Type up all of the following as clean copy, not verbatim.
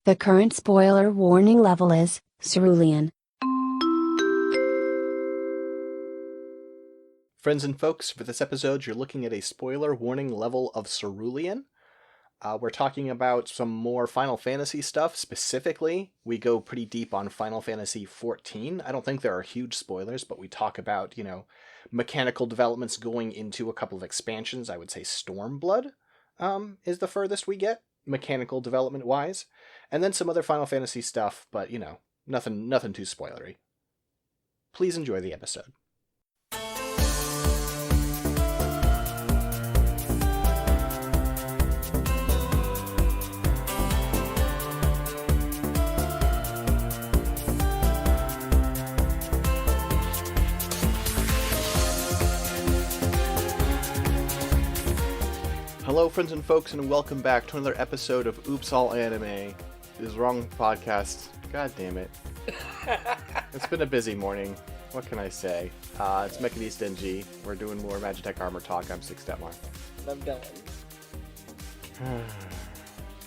The current spoiler warning level is cerulean. Friends and folks, for this episode, you're looking at a spoiler warning level of cerulean. We're talking about some more Final Fantasy stuff. Specifically, we go pretty deep on Final Fantasy XIV. I don't think there are huge spoilers, but we talk about, mechanical developments going into a couple of expansions. I would say Stormblood is the furthest we get, mechanical development-wise. And then some other Final Fantasy stuff, but, nothing too spoilery. Please enjoy the episode. Hello, friends and folks, and welcome back to another episode of Oops All Anime. This is the wrong podcast. God damn it. It's been a busy morning. What can I say? It's Mechanista and G. We're doing more Magitek Armor talk. I'm Six Stepmar. I'm Dylan.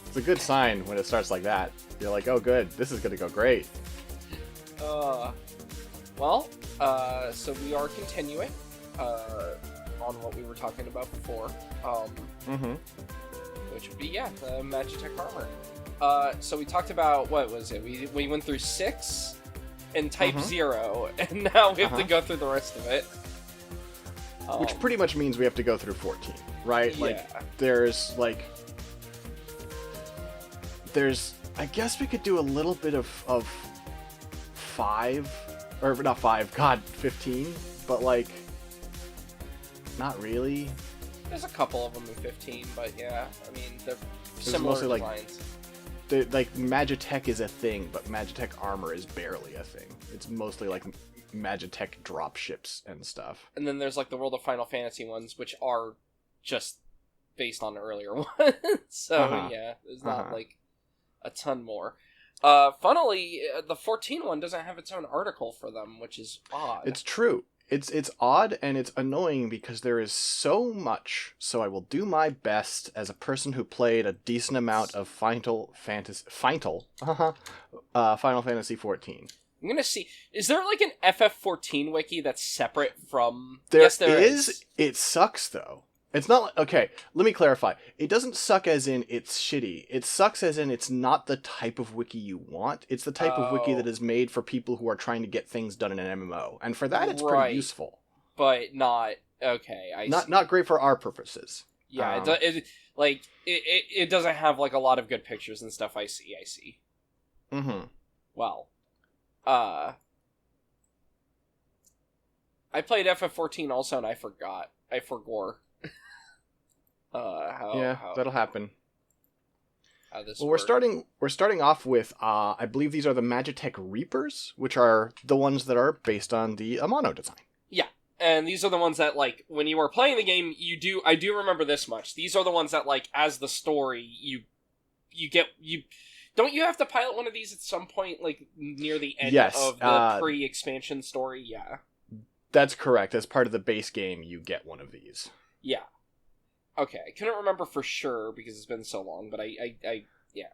It's a good sign when it starts like that. You're like, oh good, this is gonna go great. So we are continuing on what we were talking about before. Which would be, the Magitek Armor. So we talked about, what was it? We went through 6 and Type 0, and now we have to go through the rest of it. Which pretty much means we have to go through 14, right? Yeah. I guess we could do a little bit of 5, or not 5, God, 15, but not really. There's a couple of them in 15, but yeah, I mean, they're It's similar mostly designs. Magitek is a thing, but Magitek Armor is barely a thing. It's mostly Magitek dropships and stuff. And then there's the World of Final Fantasy ones, which are just based on the earlier ones. So yeah, there's not a ton more. Funnily, the 14 one doesn't have its own article for them, which is odd. It's true. It's odd and it's annoying because there is so much. So I will do my best as a person who played a decent amount of Final Fantasy XIV. I'm gonna see. Is there an FF14 wiki that's separate from? There yes, there is. It sucks though. It's not okay. Let me clarify. It doesn't suck as in it's shitty. It sucks as in it's not the type of wiki you want. It's the type of wiki that is made for people who are trying to get things done in an MMO, and for that, it's pretty useful. But not okay. Not great for our purposes. Yeah, it doesn't have a lot of good pictures and stuff. I see. Mm-hmm. Well, I played FF14 also, and I forgot. I forgore. That'll happen. This we're starting off with I believe these are the Magitek Reapers, which are the ones that are based on the Amano design. Yeah, and these are the ones that when you were playing the game, I do remember this much. These are the ones that as the story you don't you have to pilot one of these at some point near the end of the pre-expansion story? Yeah. That's correct. As part of the base game, you get one of these. Yeah. Okay, I couldn't remember for sure because it's been so long, but yeah.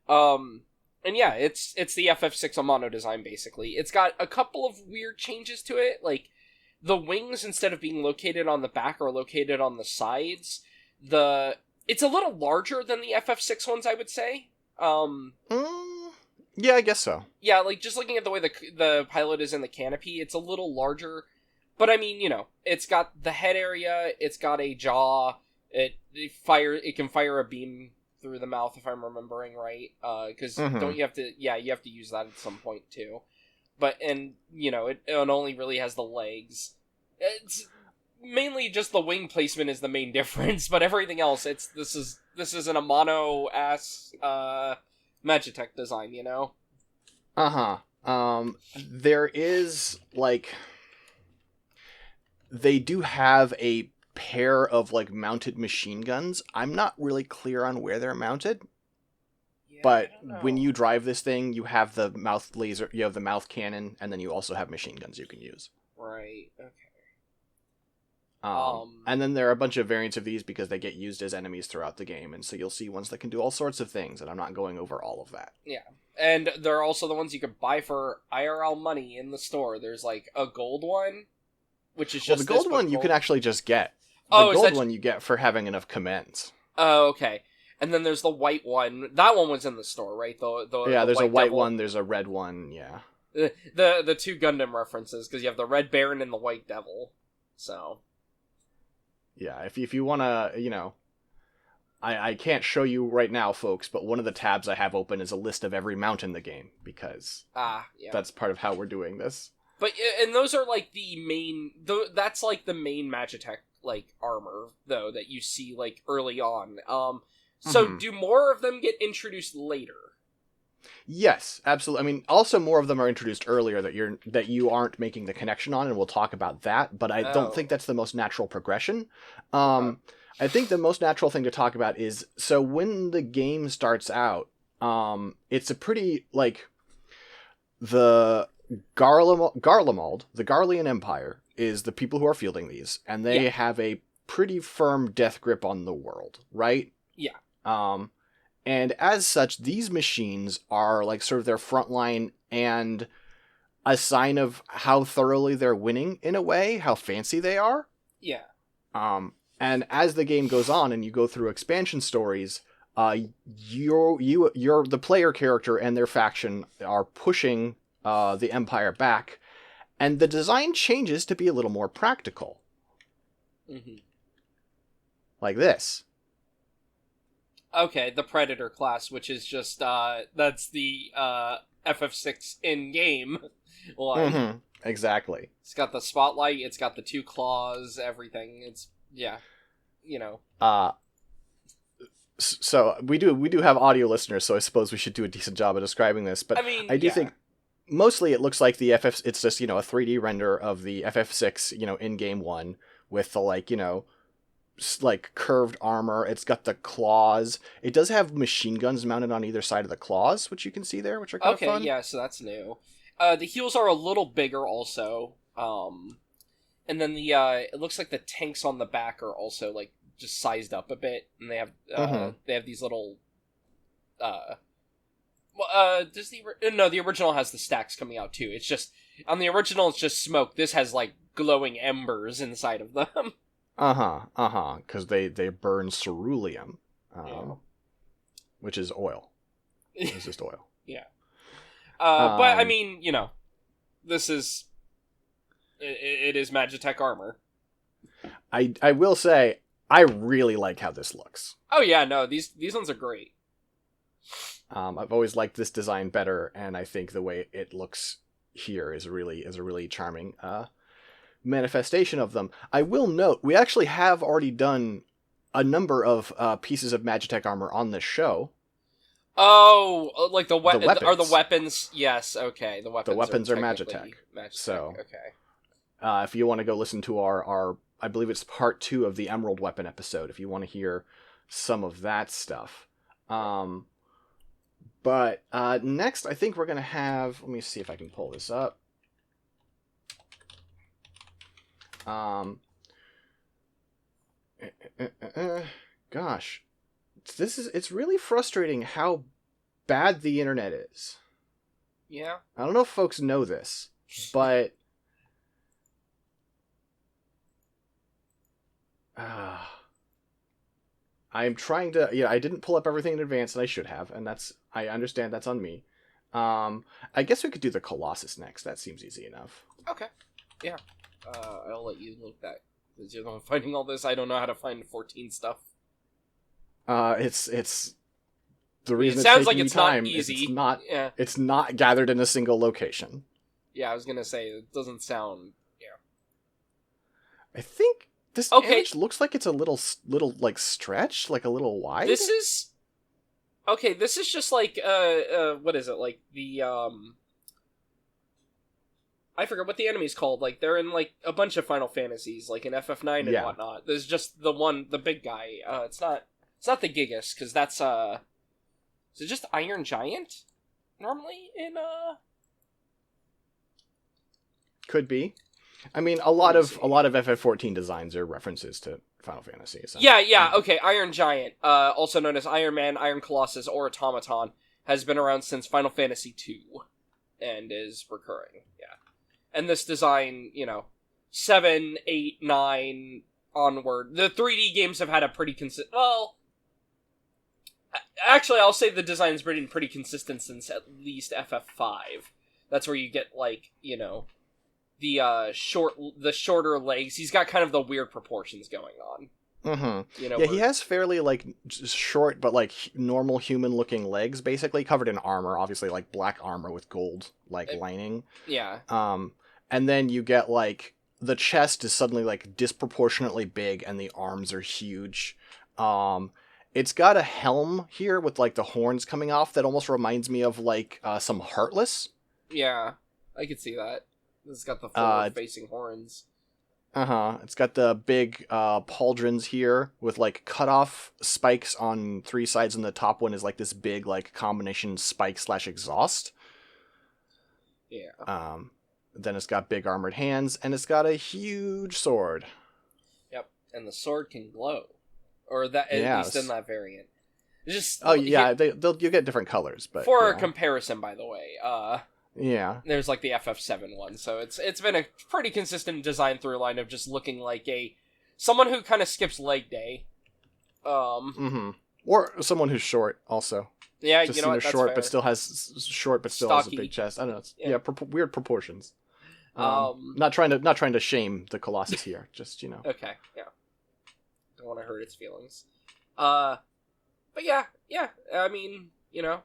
And yeah, it's the FF6 Amano design, basically. It's got a couple of weird changes to it, the wings, instead of being located on the back, are located on the sides. It's a little larger than the FF6 ones, I would say. Yeah, I guess so. Yeah, just looking at the way the pilot is in the canopy, it's a little larger. But I mean, it's got the head area, it's got a jaw, it can fire a beam through the mouth, if I'm remembering right. Because don't you have to? Yeah, you have to use that at some point too. But it only really has the legs. It's mainly just the wing placement is the main difference, but everything else, this is an Amano ass Magitek design, There is they do have a pair of mounted machine guns. I'm not really clear on where they're mounted. Yeah, but when you drive this thing, you have the mouth laser, you have the mouth cannon, and then you also have machine guns you can use. Right. Okay. And then there are a bunch of variants of these because they get used as enemies throughout the game, and so you'll see ones that can do all sorts of things, and I'm not going over all of that. Yeah. And there are also the ones you can buy for IRL money in the store. There's like a gold one, which is just the gold one you can actually just get. The gold one you get for having enough commends. Oh, okay. And then there's the white one. That one was in the store, right? There's a white one, there's a red one, yeah. The two Gundam references, because you have the Red Baron and the White Devil. So... Yeah, if you want to, I can't show you right now, folks, but one of the tabs I have open is a list of every mount in the game, because that's part of how we're doing this. But, and those are, like, the main, that's, like, the main Magitek, like, armor, though, that you see, like, early on. So do more of them get introduced later? Yes, absolutely. I mean, also more of them are introduced earlier that you aren't making the connection on, and we'll talk about that, but I don't think that's the most natural progression. I think the most natural thing to talk about is, so when the game starts out, it's a pretty, like, the Garlemald, the Garlean Empire, is the people who are fielding these, and they have a pretty firm death grip on the world, right? Yeah. And as such, these machines are like sort of their front line and a sign of how thoroughly they're winning in a way, how fancy they are. Yeah. And as the game goes on and you go through expansion stories, you're the player character and their faction are pushing the Empire back, and the design changes to be a little more practical. Mm-hmm. Like this. Okay, the Predator class, which is just, that's the, FF6 in-game one. Mm-hmm. Exactly. It's got the spotlight, it's got the two claws, everything. It's, So, we do have audio listeners, so I suppose we should do a decent job of describing this, but I do think, mostly it looks like it's just, a 3D render of the FF6, in-game one, with the, like curved armor. It's got the claws. It does have machine guns mounted on either side of the claws, which you can see there, which are kind of fun. Okay, yeah, so that's new. The heels are a little bigger also. And then it looks like the tanks on the back are also like just sized up a bit, and they have these little the original has the stacks coming out too. It's just on the original it's just smoke. This has like glowing embers inside of them. Because they burn ceruleum, which is oil. It's just oil. Yeah. But, I mean, this is... It is Magitek armor. I will say, I really like how this looks. Oh, yeah, no, these ones are great. I've always liked this design better, and I think the way it looks here is a really charming manifestation of them. I will note, we actually have already done a number of pieces of Magitek armor on this show. Oh, like the weapons. Are the weapons? Yes, okay. The weapons are Magitek. So, okay. If you want to go listen to our, I believe it's part 2 of the Emerald Weapon episode, if you want to hear some of that stuff. But next, I think we're going to have, let me see if I can pull this up. Gosh, it's really frustrating how bad the internet is. Yeah. I don't know if folks know this, but I'm trying to, I didn't pull up everything in advance, and I should have, and I understand that's on me. I guess we could do the Colossus next. That seems easy enough. Okay. Yeah. I'll let you look that, because you're the one finding all this. I don't know how to find 14 stuff. It's the reason it sounds it's like taking it's time not easy. It's not gathered in a single location. Yeah, I was gonna say, it doesn't sound, I think this image looks like it's a little like stretched, like a little wide. This is just like, what is it, like the, I forget what the enemy's called. Like, they're in, like, a bunch of Final Fantasies, like in FF9 and whatnot. There's just the big guy. It's not the Gigas, because that's, is it just Iron Giant? Normally in, Could be. I mean, a lot of FF14 designs are references to Final Fantasy. So. Yeah, okay. Iron Giant, also known as Iron Man, Iron Colossus, or Automaton, has been around since Final Fantasy II, and is recurring, yeah. And this design, 7, 8, 9, onward. The 3D games have had a pretty well, actually, I'll say the design's been pretty consistent since at least FF5. That's where you get, the shorter legs. He's got kind of the weird proportions going on. Mm-hmm. He has fairly, short but, normal human-looking legs, basically, covered in armor. Obviously, black armor with gold, lining. Yeah. And then you get, the chest is suddenly, disproportionately big, and the arms are huge. It's got a helm here with, the horns coming off that almost reminds me of, some Heartless. Yeah, I could see that. It's got the forward-facing horns. It's got the big pauldrons here with cut-off spikes on 3 sides, and the top one is this big combination spike/exhaust. Yeah. Then it's got big armored hands, and it's got a huge sword. Yep, and the sword can glow, or that at least in that variant. Just you get different colors, but for comparison, by the way, yeah, there's the FF7 one, so it's been a pretty consistent design through line of just looking like someone who kind of skips leg day, or someone who's short also. Yeah, just that's short, fair. but still has a big chest. I don't know. Weird proportions. Not trying to shame the Colossus here. Just Okay, yeah. Don't want to hurt its feelings. But yeah. I mean, it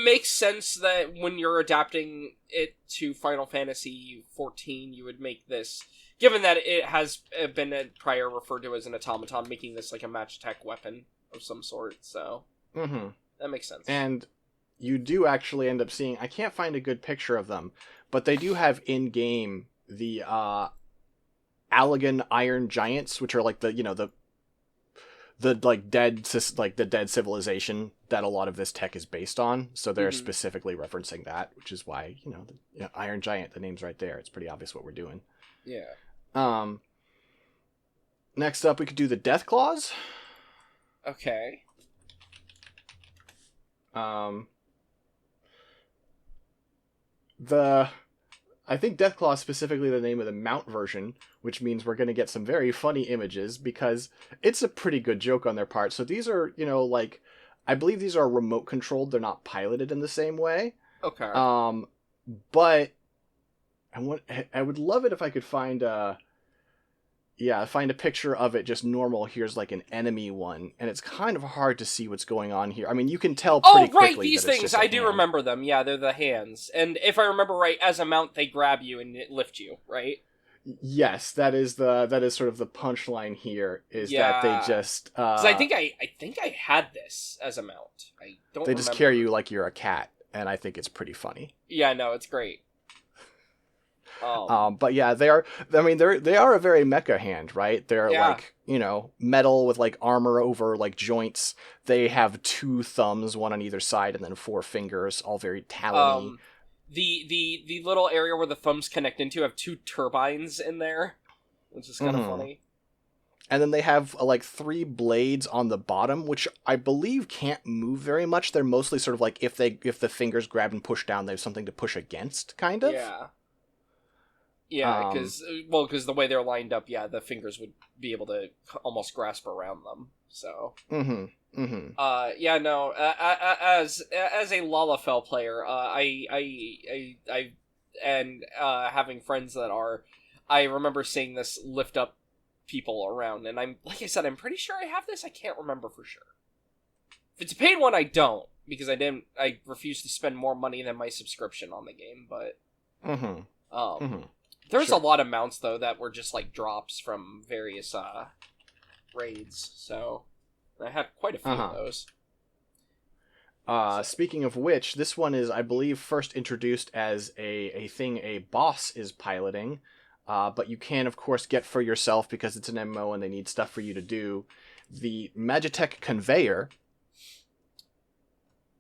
makes sense that when you're adapting it to Final Fantasy XIV, you would make this, given that it has been prior referred to as an automaton, making this a Magitek weapon of some sort. So that makes sense. And you do actually end up seeing, I can't find a good picture of them, but they do have in game the Allagan Iron Giants, which are the dead civilization that a lot of this tech is based on. So they're specifically referencing that, which is why Iron Giant, the name's right there. It's pretty obvious what we're doing. Yeah. Next up, we could do the Death Claws. Okay. I think Deathclaw is specifically the name of the mount version, which means we're going to get some very funny images because it's a pretty good joke on their part. So these are, I believe these are remote controlled. They're not piloted in the same way. Okay. But I would love it if I could find a picture of it just normal. Here's an enemy one, and it's kind of hard to see what's going on here. I mean, you can tell pretty quickly. Oh, right, these things, I do remember them. Yeah, they're the hands. And if I remember right, as a mount, they grab you and lift you, right? Yes, that is sort of the punchline here, is that they just... 'Cause I think I had this as a mount. I don't They just carry you like you're a cat, and I think it's pretty funny. Yeah, no, it's great. But yeah, they are a very mecha hand, right? They're metal with armor over joints. They have 2 thumbs, one on either side, and then 4 fingers, all very talony. The little area where the thumbs connect into have 2 turbines in there, which is kind of funny. And then they have 3 blades on the bottom, which I believe can't move very much. They're mostly sort of if the fingers grab and push down, they have something to push against, kind of. Yeah. Yeah, because the way they're lined up, the fingers would be able to almost grasp around them. So. Yeah, no. As a Lalafell player, having friends that are, I remember seeing this lift up people around, and I'm pretty sure I have this. I can't remember for sure. If it's a paid one, I don't, because I refuse to spend more money than my subscription on the game. But. There's a lot of mounts, though, that were just, drops from various, raids, so I had quite a few of those. Speaking of which, this one is, I believe, first introduced as a thing a boss is piloting, but you can, of course, get for yourself, because it's an MMO and they need stuff for you to do, the Magitek Conveyor.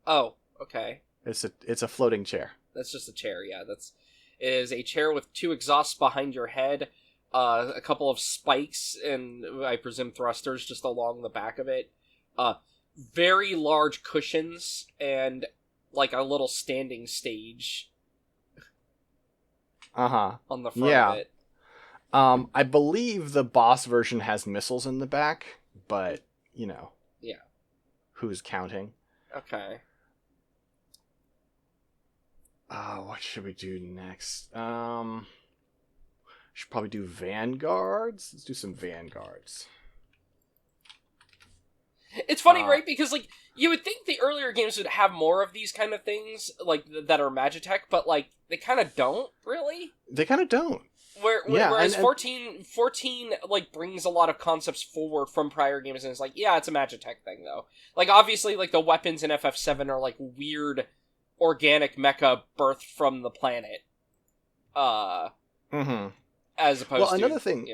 Oh, okay. It's a floating chair. That's just a chair, yeah, It is a chair with 2 exhausts behind your head, a couple of spikes, and I presume thrusters just along the back of it. Very large cushions, and like a little standing stage. On the front of it. I believe the boss version has missiles in the back, but, Yeah. Who's counting? Okay. What should we do next? Should probably do Vanguards. Let's do some Vanguards. It's funny, right? Because, like, you would think the earlier games would have more of these kind of things, like, that are Magitek, but, like, they kind of don't, really? They kind of don't. Whereas 14, like, brings a lot of concepts forward from prior games, and it's like, yeah, it's a Magitek thing, though. Like, obviously, like, the weapons in FF7 are, like, weird organic mecha birthed from the planet. As opposed to, another thing,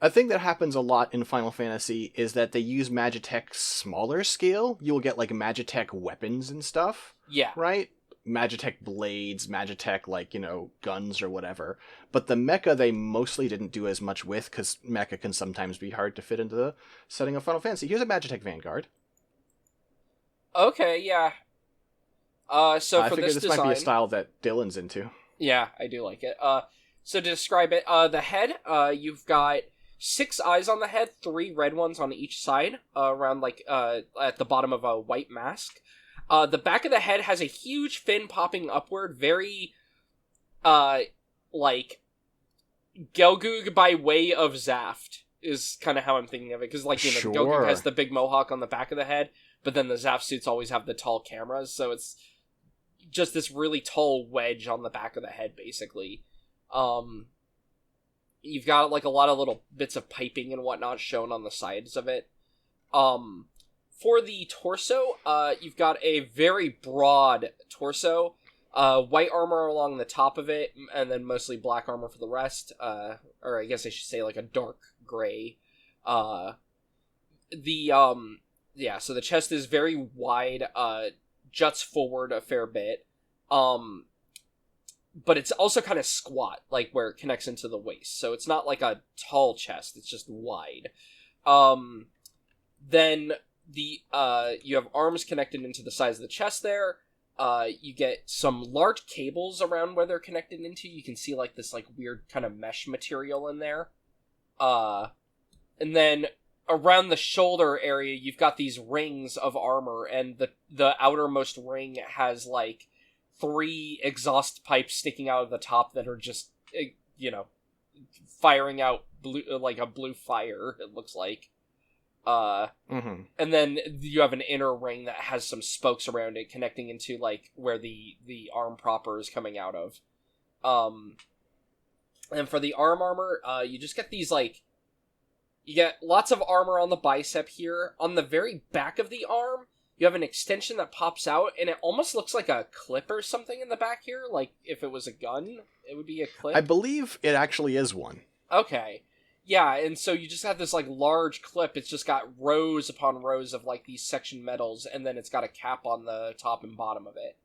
a thing that happens a lot in Final Fantasy is that they use Magitek's smaller scale. You'll get, like, Magitek weapons and stuff. Yeah. Right? Magitek blades, Magitek, like, guns or whatever. But the mecha they mostly didn't do as much with, because mecha can sometimes be hard to fit into the setting of Final Fantasy. Here's a Magitek Vanguard. Okay, yeah. So I for figure this might be a style that Dylan's into. Yeah, I do like it. So to describe it, the head, you've got 6 eyes on the head, 3 red ones on each side, around, like, at the bottom of a white mask. The back of the head has a huge fin popping upward, very, like, Gelgoog by way of Zaft, is kind of how I'm thinking of it. Because, like, Sure. Gelgoog has the big mohawk on the back of the head, but then the Zaft suits always have the tall cameras, so it's just this really tall wedge on the back of the head, basically. You've got, like, a lot of little bits of piping and whatnot shown on the sides of it. For the torso, you've got a very broad torso, white armor along the top of it, and then mostly black armor for the rest, or I guess I should say, like, a dark gray. So the chest is very wide, juts forward a fair bit, but it's also kind of squat, like, where it connects into the waist, so it's not like a tall chest, it's just wide. Then you have arms connected into the sides of the chest there. You get some large cables around where they're connected into. You can see, like, this, like, weird kind of mesh material in there. And then around the shoulder area, you've got these rings of armor, and the outermost ring has, like, 3 exhaust pipes sticking out of the top that are just, firing out blue, like a blue fire, it looks like. And then you have an inner ring that has some spokes around it connecting into, like, where the arm proper is coming out of. And for the arm armor, you just get these, like, you get lots of armor on the bicep here. On the very back of the arm, you have an extension that pops out, and it almost looks like a clip or something in the back here. Like, if it was a gun, it would be a clip. I believe it actually is one. Okay. Yeah, and so you just have this, like, large clip. It's just got rows upon rows of, like, these section metals, and then it's got a cap on the top and bottom of it.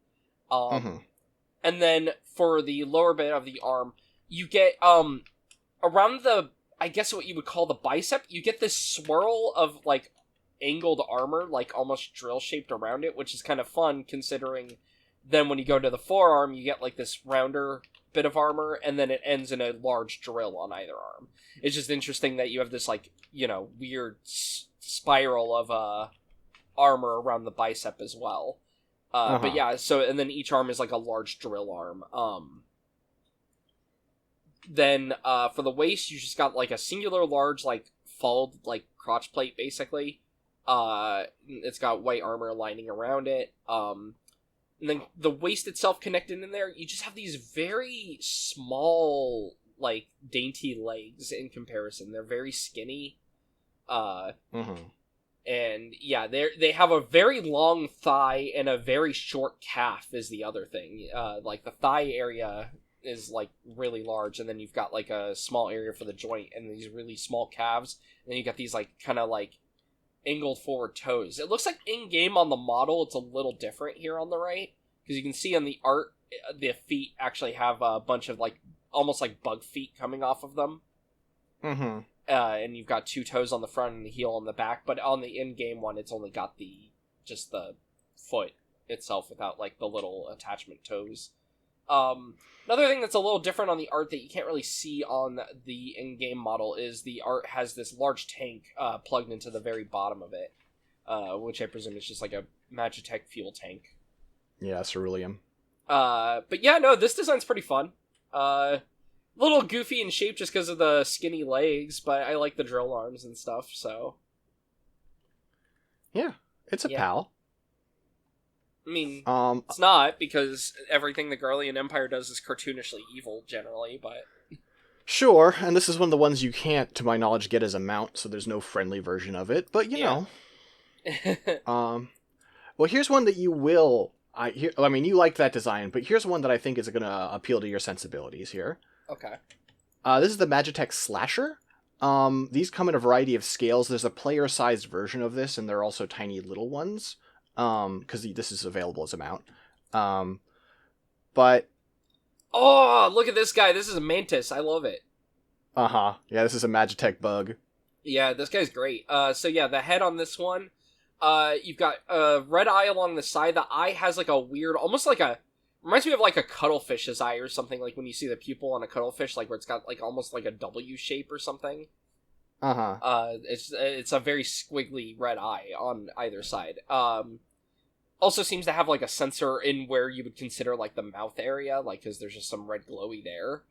And then for the lower bit of the arm, you get, around the, I guess what you would call the bicep, you get this swirl of, like, angled armor, like, almost drill-shaped around it, which is kind of fun, considering then when you go to the forearm, you get, like, this rounder bit of armor, and then it ends in a large drill on either arm. It's just interesting that you have this, like, weird spiral of armor around the bicep as well. But yeah, so, and then each arm is like a large drill arm. Then for the waist, you just got, like, a singular large, like, fold, like, crotch plate, basically. It's got white armor lining around it. And then the waist itself connected in there, you just have these very small, like, dainty legs in comparison. They're very skinny. And yeah, they have a very long thigh and a very short calf is the other thing. Like, the thigh area is, like, really large, and then you've got, like, a small area for the joint and these really small calves. And then you got these, like, kind of, like, angled forward toes. It looks like in-game on the model it's a little different here on the right, because you can see on the art the feet actually have a bunch of like almost like bug feet coming off of them. Mm-hmm. And you've got 2 toes on the front and the heel on the back, but on the in-game one, it's only got just the foot itself without like the little attachment toes. Another thing that's a little different on the art that you can't really see on the in-game model is the art has this large tank plugged into the very bottom of it, which I presume is just like a Magitek fuel tank. Yeah, cerulean. But yeah, no, this design's pretty fun. A little goofy in shape just because of the skinny legs, but I like the drill arms and stuff, so... Yeah, it's a pal. I mean, it's not, because everything the Garlean Empire does is cartoonishly evil, generally, but... Sure, and this is one of the ones you can't, to my knowledge, get as a mount, so there's no friendly version of it, but, you know. Well, here's one that you will... I mean, you liked that design, but here's one that I think is going to appeal to your sensibilities here. Okay. This is the Magitek Slasher. These come in a variety of scales. There's a player-sized version of this, and there are also tiny little ones. Because this is available as a mount. But... Oh, look at this guy. This is a mantis. I love it. Uh-huh. Yeah, this is a Magitek bug. Yeah, this guy's great. So yeah, the head on this one, you've got a red eye along the side. The eye has like a weird, almost like a... Reminds me of like a cuttlefish's eye or something, like when you see the pupil on a cuttlefish, like where it's got like almost like a W shape or something. Uh-huh. It's a very squiggly red eye on either side. Also seems to have like a sensor in where you would consider like the mouth area, like because there's just some red glowy there.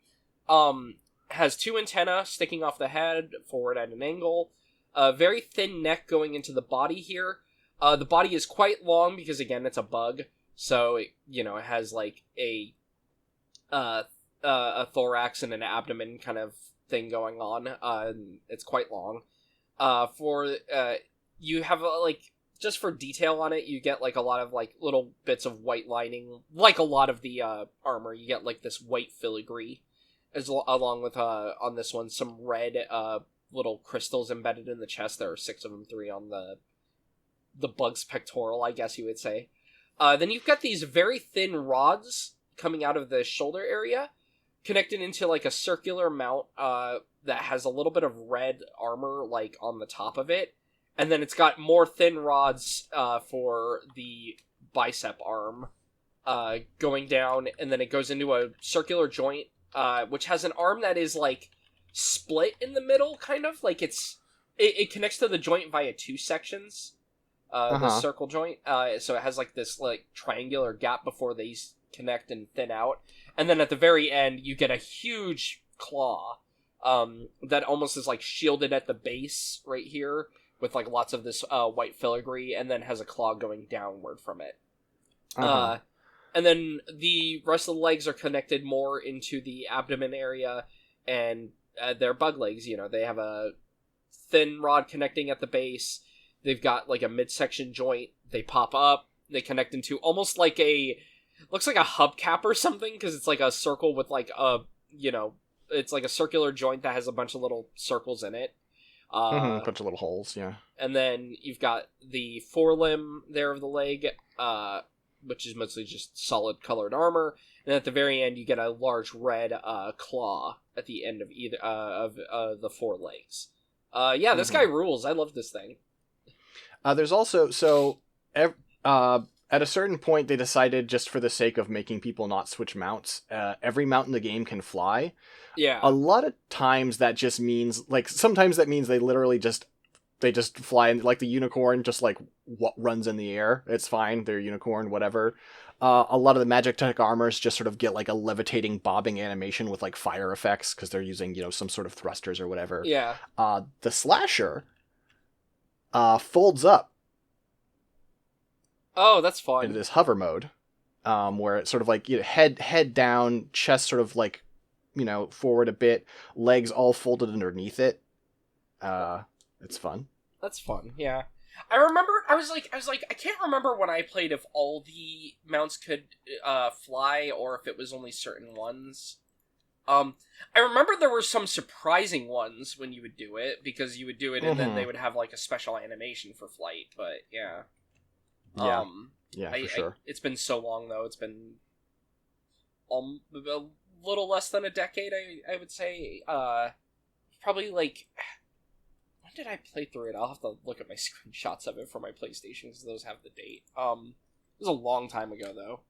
Has 2 antennae sticking off the head, forward at an angle. A very thin neck going into the body here. The body is quite long because again it's a bug, so it has like a thorax and an abdomen kind of thing going on. It's quite long. You have like, just for detail on it, you get like a lot of like little bits of white lining, like a lot of the armor. You get like this white filigree, along with on this one some red little crystals embedded in the chest. There are 6 of them, 3 on the bug's pectoral, I guess you would say. Then you've got these very thin rods coming out of the shoulder area, connected into like a circular mount that has a little bit of red armor like on the top of it, and then it's got more thin rods for the bicep arm going down, and then it goes into a circular joint which has an arm that is like split in the middle, kind of like it connects to the joint via 2 sections. The circle joint, so it has like this like triangular gap before these connect and thin out, and then at the very end you get a huge claw that almost is like shielded at the base right here with like lots of this white filigree, and then has a claw going downward from it. And then the rest of the legs are connected more into the abdomen area, and they're bug legs. They have a thin rod connecting at the base. They've got like a midsection joint. They pop up. They connect into almost like looks like a hubcap or something, because it's like a circle with like it's like a circular joint that has a bunch of little circles in it. A bunch of little holes, yeah. And then you've got the forelimb there of the leg, which is mostly just solid colored armor. And at the very end, you get a large red claw at the end of either of the 4 legs. This guy rules. I love this thing. There's also, at a certain point, they decided, just for the sake of making people not switch mounts, every mount in the game can fly. Yeah. A lot of times that just means, like, sometimes that means they literally just fly, and like the unicorn just, like, what runs in the air. It's fine, they're unicorn, whatever. A lot of the Magitek armors just sort of get, like, a levitating, bobbing animation with, like, fire effects, because they're using, some sort of thrusters or whatever. Yeah. The Slasher folds up. Oh, that's fun. Into this hover mode, where it's sort of like head down, chest sort of like forward a bit, legs all folded underneath it. It's fun. That's fun. Yeah, I remember. I was like, I can't remember when I played if all the mounts could fly or if it was only certain ones. I remember there were some surprising ones when you would do it, because you would do it and then they would have like a special animation for flight. But yeah. Yeah, for sure. It's been so long though. It's been a little less than a decade, I would say. Probably like, when did I play through it? I'll have to look at my screenshots of it for my PlayStation, because those have the date. It was a long time ago, though.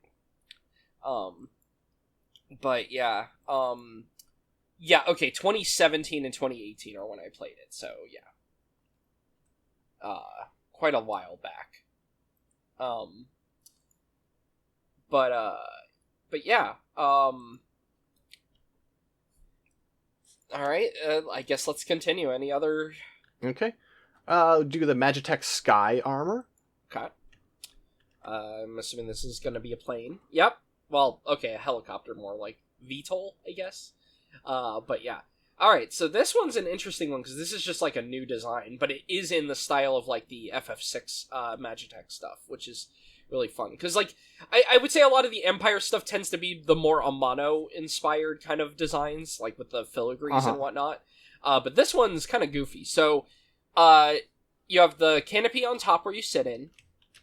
But yeah, yeah, okay, 2017 and 2018 are when I played it, so yeah. Quite a while back. But yeah, alright, I guess let's continue. Any other... Okay. Do the Magitek Sky Armor. Okay. I'm assuming this is gonna be a plane. Yep. Well, okay, a helicopter, more like VTOL, I guess. But yeah. Alright, so this one's an interesting one, because this is just like a new design, but it is in the style of like the FF6 Magitek stuff, which is really fun. Because like, I would say a lot of the Empire stuff tends to be the more Amano-inspired kind of designs, like with the filigrees and whatnot. But this one's kind of goofy. So, you have the canopy on top where you sit in,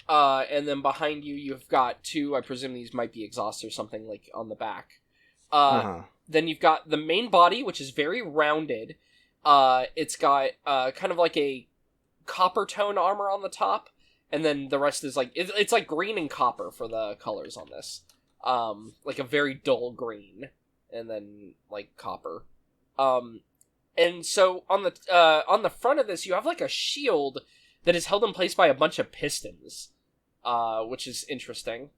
and then behind you, you've got two, I presume these might be exhausts or something, like, on the back. Then you've got the main body, which is very rounded. It's got, kind of like a copper tone armor on the top, and then the rest is, like, it's like green and copper for the colors on this. Like a very dull green, and then, like, copper. And so, on the front of this, you have, like, a shield that is held in place by a bunch of pistons, which is interesting.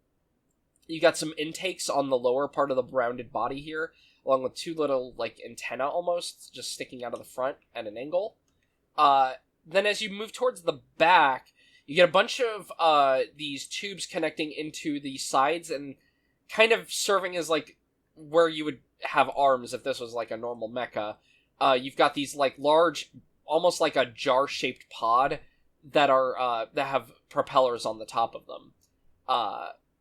You got some intakes on the lower part of the rounded body here, along with two little, like, antenna almost, just sticking out of the front at an angle. Then as you move towards the back, you get a bunch of these tubes connecting into the sides and kind of serving as, like, where you would have arms if this was, like, a normal mecha. You've got these, like, large, almost like a jar-shaped pod that are, that have propellers on the top of them.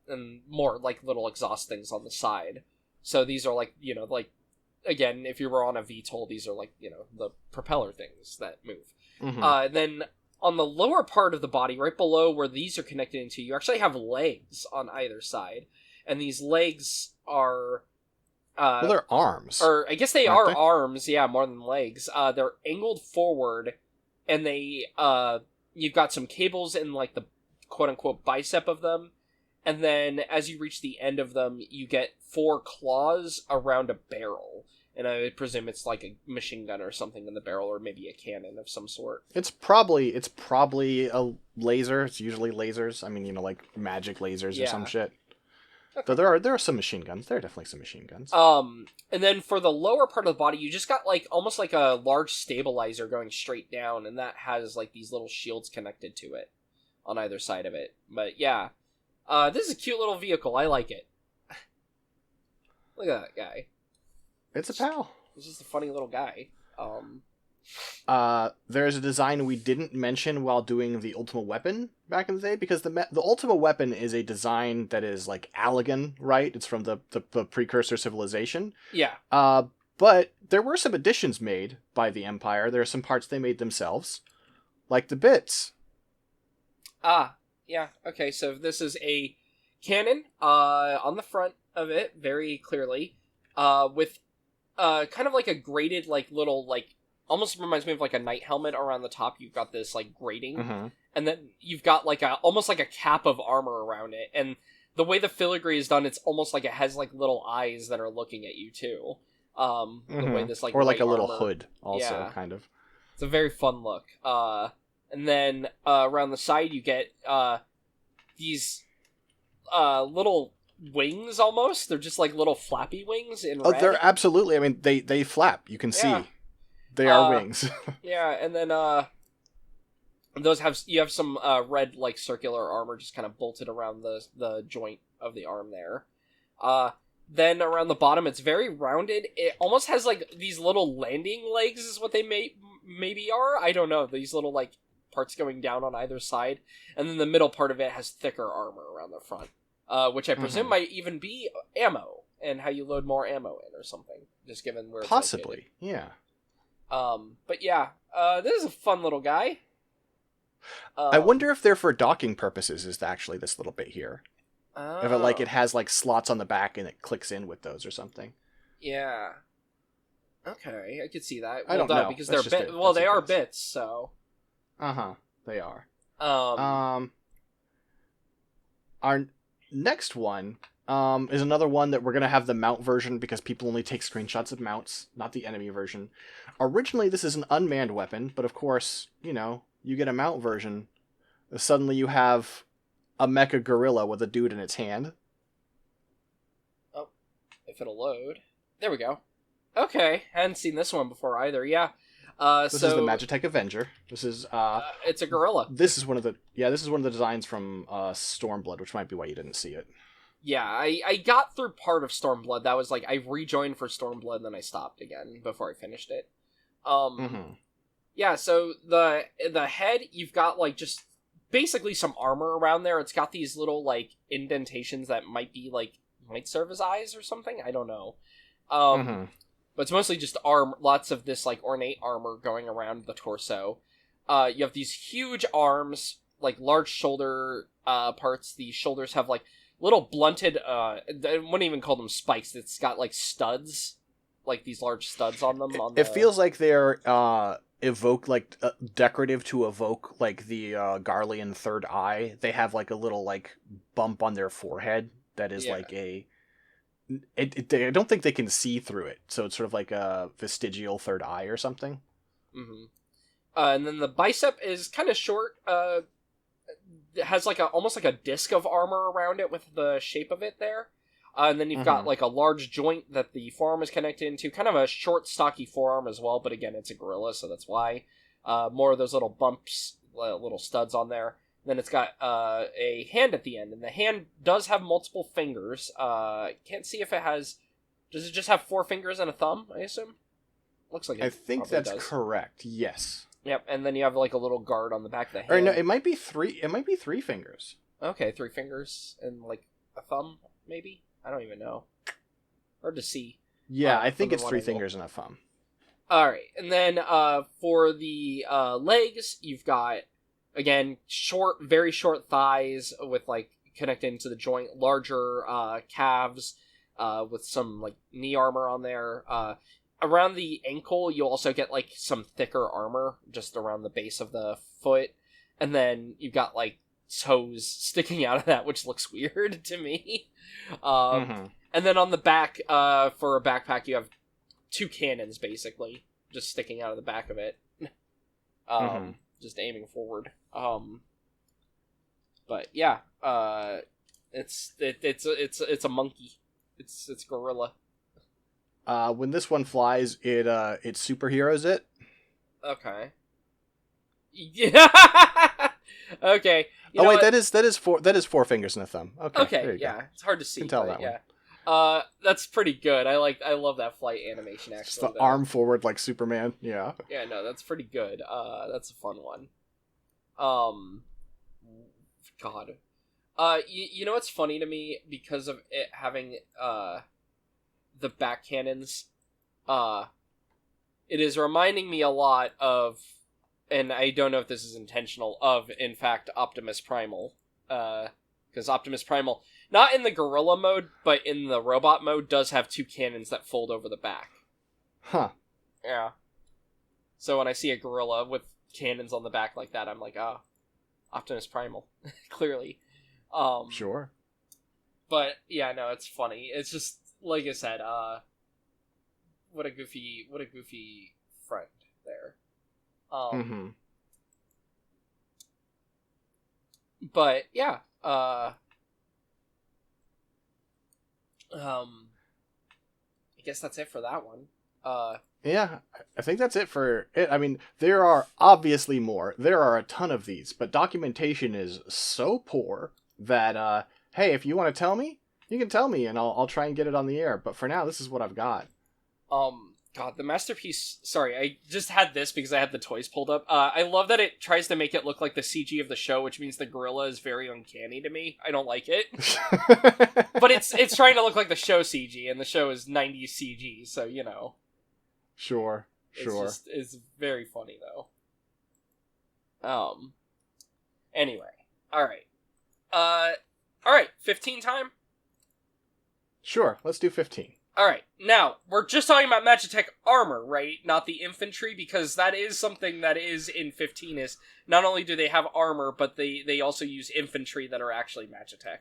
And more, like, little exhaust things on the side. So these are, like, you know, like, again, if you were on a VTOL, these are, like, you know, the propeller things that move. Then on the lower part of the body, right below where these are connected into, you actually have legs on either side. And these legs are... well, they're arms. Or, I guess they are arms, yeah, more than legs. They're angled forward, and they, you've got some cables in, like, the quote-unquote bicep of them. And then, as you reach the end of them, you get 4 claws around a barrel. And I would presume it's like a machine gun or something in the barrel, or maybe a cannon of some sort. It's probably a laser. It's usually lasers. I mean, you know, like magic lasers or some shit. Okay. So there are some machine guns. There are definitely some machine guns. And then for the lower part of the body, you just got, like, almost like a large stabilizer going straight down, and that has, like, these little shields connected to it on either side of it. But yeah. This is a cute little vehicle. I like it. Look at that guy. It's a pal. He's just a funny little guy. There's a design we didn't mention while doing the Ultima Weapon back in the day, because the Ultima Weapon is a design that is, like, Allegan, right? It's from the precursor civilization. Yeah. But there were some additions made by the Empire. There are some parts they made themselves, like the bits. Yeah, okay, so this is a cannon, on the front of it, very clearly, with, kind of like a grated, like, little, like, almost reminds me of, like, a knight helmet around the top. You've got this, like, grating, and then you've got, like, almost like a cap of armor around it, and the way the filigree is done, it's almost like it has, like, little eyes that are looking at you, too. The way this, like, or, like, a little armor, hood, also, kind of. It's a very fun look. And then, around the side, you get, these, little wings, almost. They're just, like, little flappy wings in red. Oh, they're absolutely, I mean, they flap. You can see. They are wings. Yeah, and then, you have some, red, like, circular armor just kind of bolted around the joint of the arm there. Then around the bottom, it's very rounded. It almost has, like, these little landing legs is what they maybe are. I don't know. These little, like, parts going down on either side, and then the middle part of it has thicker armor around the front, which I presume might even be ammo, and how you load more ammo in or something, just given where it's possibly located. Yeah. But yeah, this is a fun little guy. I wonder if they're for docking purposes, is actually this little bit here. If it, like, it has, like, slots on the back and it clicks in with those or something. Yeah. Okay, I could see that. I don't know. Because That's they're just well, they are bits, so. They are. Um. Our next one is another one that we're going to have the mount version because people only take screenshots of mounts, not the enemy version. Originally, this is an unmanned weapon, but of course, you know, you get a mount version, suddenly you have a mecha gorilla with a dude in its hand. Oh, if it'll load. There we go. Okay, hadn't seen this one before either, yeah. This is the Magitek Avenger. This is it's a gorilla. This is one of the designs from Stormblood, which might be why you didn't see it. Yeah, I got through part of Stormblood. That was like I rejoined for Stormblood, and then I stopped again before I finished it. Yeah. So the head, you've got like just basically some armor around there. It's got these little like indentations that might serve as eyes or something. I don't know. But it's mostly just lots of this, like, ornate armor going around the torso. You have these huge arms, like, large shoulder parts. The shoulders have, like, little blunted, I wouldn't even call them spikes. It's got, like, studs, like, these large studs on them. It feels like they're decorative to evoke, like, the Garlean third eye. They have, like, a little, like, bump on their forehead that is, like, a... I don't think they can see through it, so it's sort of like a vestigial third eye or something. And then the bicep is kind of short. It has like almost like a disc of armor around it with the shape of it there. And then you've got like a large joint that the forearm is connected into, kind of a short, stocky forearm as well. But again, it's a gorilla, so that's why more of those little bumps, little studs on there. Then it's got a hand at the end, and the hand does have multiple fingers. Can't see if it has... Does it just have 4 fingers and a thumb, I assume? Looks like it. I think that's correct, yes. Yep, and then you have like a little guard on the back of the hand. Or no, it might be 3 fingers. Okay, 3 fingers and like a thumb, maybe? I don't even know. Hard to see. Yeah, I think it's 3 fingers and a thumb. Alright, and then for the legs, you've got... Again, very short thighs with, like, connected into the joint, larger calves with some, like, knee armor on there. Around the ankle, you'll also get, like, some thicker armor just around the base of the foot. And then you've got, like, toes sticking out of that, which looks weird to me. And then on the back, for a backpack, you have 2 cannons, basically, just sticking out of the back of it. Just aiming forward. But yeah, it's a monkey. It's gorilla. When this one flies, it superheroes it. Okay. Yeah. Okay. That is 4 fingers and a thumb. Okay. Yeah. Go. It's hard to see. You can tell that yeah. one. That's pretty good. I love that flight animation, actually. Just the arm forward like Superman, yeah. Yeah, no, that's pretty good. That's a fun one. God. You know what's funny to me? Because of it having, the back cannons, it is reminding me a lot of, and I don't know if this is intentional, of, in fact, Optimus Primal. Because Optimus Primal... Not in the gorilla mode, but in the robot mode, does have 2 cannons that fold over the back. Huh. Yeah. So when I see a gorilla with cannons on the back like that, I'm like, Optimus Primal. Clearly. Sure. But, yeah, no, it's funny. It's just, like I said, what a goofy friend there. But, yeah, I guess that's it for that one. Yeah, I think that's it for it. I mean, there are obviously more. There are a ton of these, but documentation is so poor that, hey, if you want to tell me, you can tell me, and I'll try and get it on the air. But for now, this is what I've got. God, the masterpiece... Sorry, I just had this because I had the toys pulled up. I love that it tries to make it look like the CG of the show, which means the gorilla is very uncanny to me. I don't like it. But it's trying to look like the show CG, and the show is 90s CG, so, you know. Sure. It's very funny, though. Anyway. Alright. Alright, 15 time? Sure, let's do 15. Alright, now, we're just talking about Magitek Armor, right? Not the infantry, because that is something that is in 15, is not only do they have armor, but they also use infantry that are actually Magitek.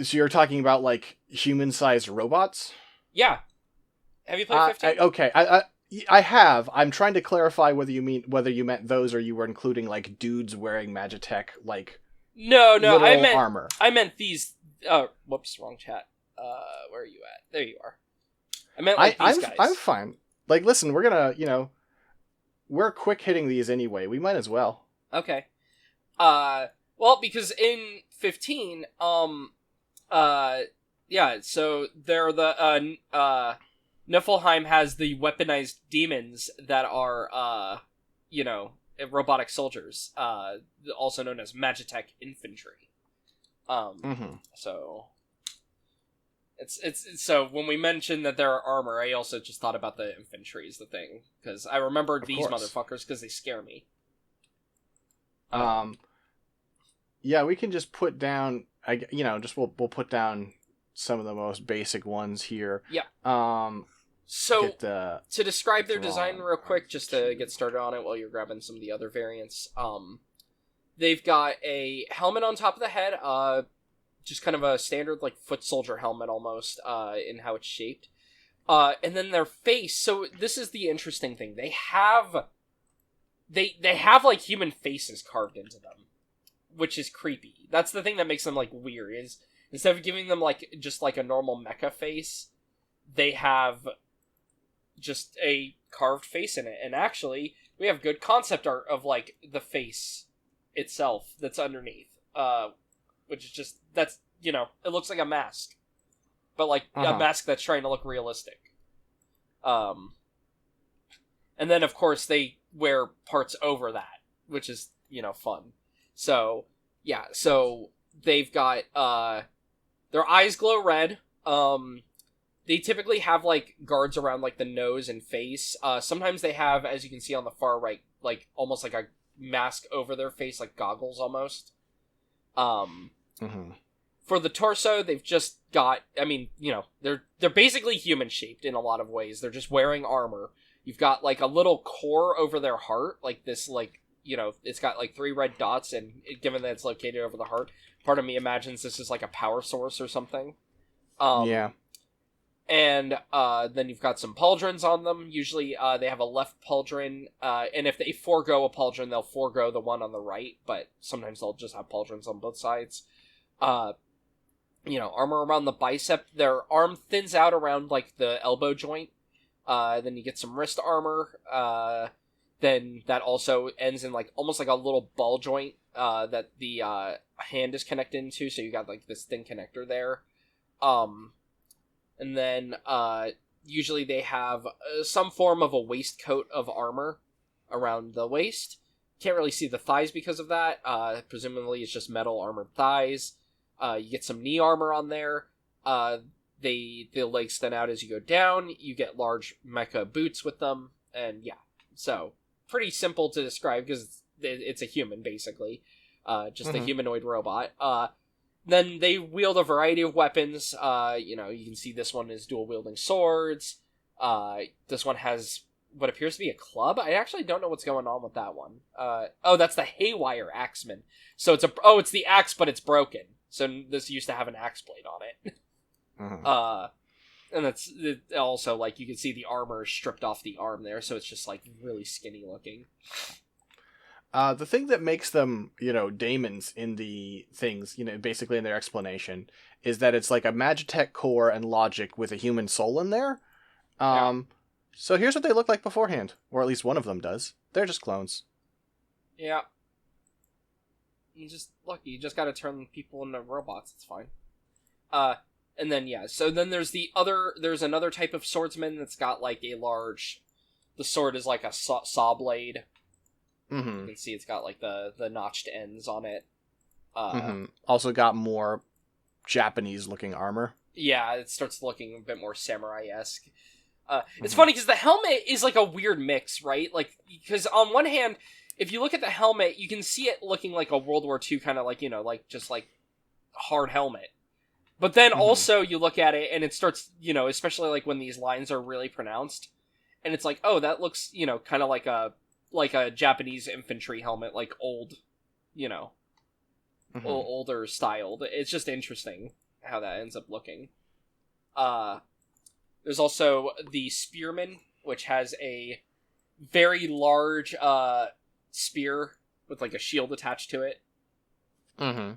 So you're talking about, like, human-sized robots? Yeah. Have you played 15? Okay, I have. I'm trying to clarify whether you meant those or you were including, like, dudes wearing Magitek, like, No, I meant armor. I meant these. Whoops, wrong chat. Where are you at? There you are. I meant like these guys. I'm fine. Like, listen, we're gonna, we're quick hitting these anyway. We might as well. Okay. Well, because in 15, yeah. So they're the Niflheim has the weaponized demons that are robotic soldiers, also known as Magitek Infantry. So it's so when we mentioned that there are armor, I also just thought about the infantry is the thing, because I remembered these motherfuckers because they scare me. Yeah, we can just put down, we'll put down some of the most basic ones here. Yeah. So, to describe their design real quick, just to get started on it while you're grabbing some of the other variants, they've got a helmet on top of the head, just kind of a standard, like, foot soldier helmet almost, in how it's shaped. And then their face, so this is the interesting thing, they have, like, human faces carved into them, which is creepy. That's the thing that makes them, like, weird, is instead of giving them, like, just, like, a normal mecha face, they have just a carved face in it. And actually, we have good concept art of, like, the face itself that's underneath. Which is just, that's, it looks like a mask. But, like, a mask that's trying to look realistic. And then, of course, they wear parts over that, which is, fun. So, yeah, so they've got, their eyes glow red. They typically have, like, guards around, like, the nose and face. Sometimes they have, as you can see on the far right, like, almost like a mask over their face, like goggles almost. For the torso, they've just got, they're basically human-shaped in a lot of ways. They're just wearing armor. You've got, like, a little core over their heart, like this, like, it's got, like, 3 red dots, and given that it's located over the heart, part of me imagines this is, like, a power source or something. Yeah. And then you've got some pauldrons on them. Usually they have a left pauldron, and if they forego a pauldron, they'll forego the one on the right, but sometimes they'll just have pauldrons on both sides. Armor around the bicep. Their arm thins out around, like, the elbow joint. Then you get some wrist armor. Then that also ends in, like, almost like a little ball joint that the hand is connected into, so you got, like, this thin connector there. And then, usually they have some form of a waistcoat of armor around the waist. Can't really see the thighs because of that. Presumably it's just metal armored thighs. You get some knee armor on there. The legs thin out as you go down. You get large mecha boots with them. And yeah, so pretty simple to describe because it's a human, basically. Just a humanoid robot. Then they wield a variety of weapons. You can see this one is dual-wielding swords. This one has what appears to be a club. I actually don't know what's going on with that one. That's the Haywire Axeman. So it's the axe, but it's broken. So this used to have an axe blade on it. And that's also, like, you can see the armor stripped off the arm there, so it's just, like, really skinny looking. The thing that makes them, daemons in the things, basically in their explanation, is that it's like a Magitek core and logic with a human soul in there. So here's what they look like beforehand, or at least one of them does. They're just clones. Yeah. You just gotta turn people into robots, it's fine. And then, so then there's another type of swordsman that's got, like, the sword is like a saw blade. You can see it's got, like, the notched ends on it. Also got more Japanese-looking armor. Yeah, it starts looking a bit more samurai-esque. It's funny, because the helmet is, like, a weird mix, right? Like, because on one hand, if you look at the helmet, you can see it looking like a World War II kind of, like, like, just, like, hard helmet. But then also you look at it and it starts, especially like when these lines are really pronounced, and it's like, oh, that looks, kind of like a Japanese infantry helmet, like old, older styled. It's just interesting how that ends up looking. There's also the Spearman, which has a very large spear with like a shield attached to it. Mm-hmm.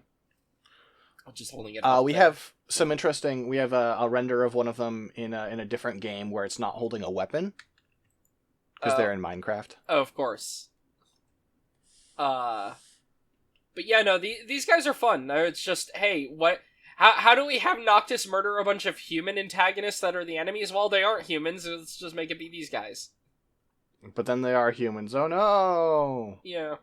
I'm just holding it up we there. have some interesting... We have a render of one of them in a different game where it's not holding a weapon. Because they're in Minecraft. Oh, of course. But yeah, no, these guys are fun. It's just, hey, what... How do we have Noctis murder a bunch of human antagonists that are the enemies? Well, they aren't humans. Let's just make it be these guys. But then they are humans. Oh no! Yeah.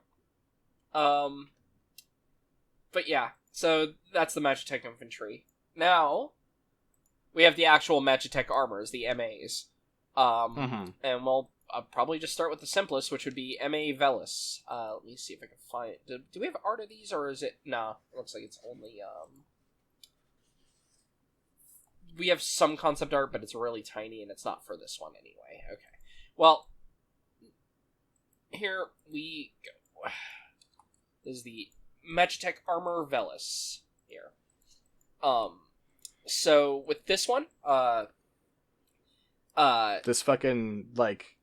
But yeah, so that's the Magitek Infantry. Now, we have the actual Magitek Armors, the MAs. And we'll probably just start with the simplest, which would be MA Veles. Let me see if I can find it. Do we have art of these, or is it... Nah, it looks like it's only... We have some concept art, but it's really tiny, and it's not for this one anyway. Okay. Well, here we go. This is the Magitek Armor Veles here. So with this one, this fucking, like,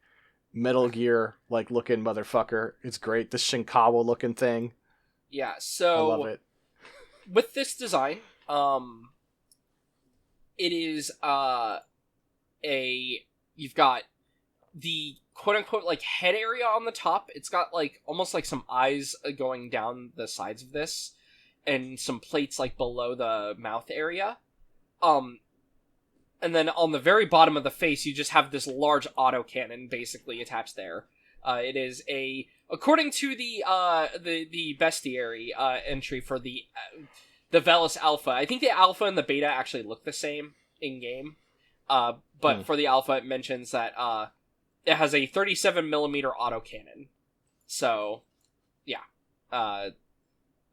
Metal Gear, like, looking motherfucker. It's great. This Shinkawa looking thing. Yeah, so... I love it. With this design, it is, you've got the quote-unquote, like, head area on the top. It's got, like, almost like some eyes going down the sides of this, and some plates, like, below the mouth area. And then on the very bottom of the face, you just have this large autocannon basically attached there. It is according to the bestiary, entry for the Veles Alpha. I think the Alpha and the Beta actually look the same in-game. But for the Alpha, it mentions that, it has a 37mm autocannon. So, yeah.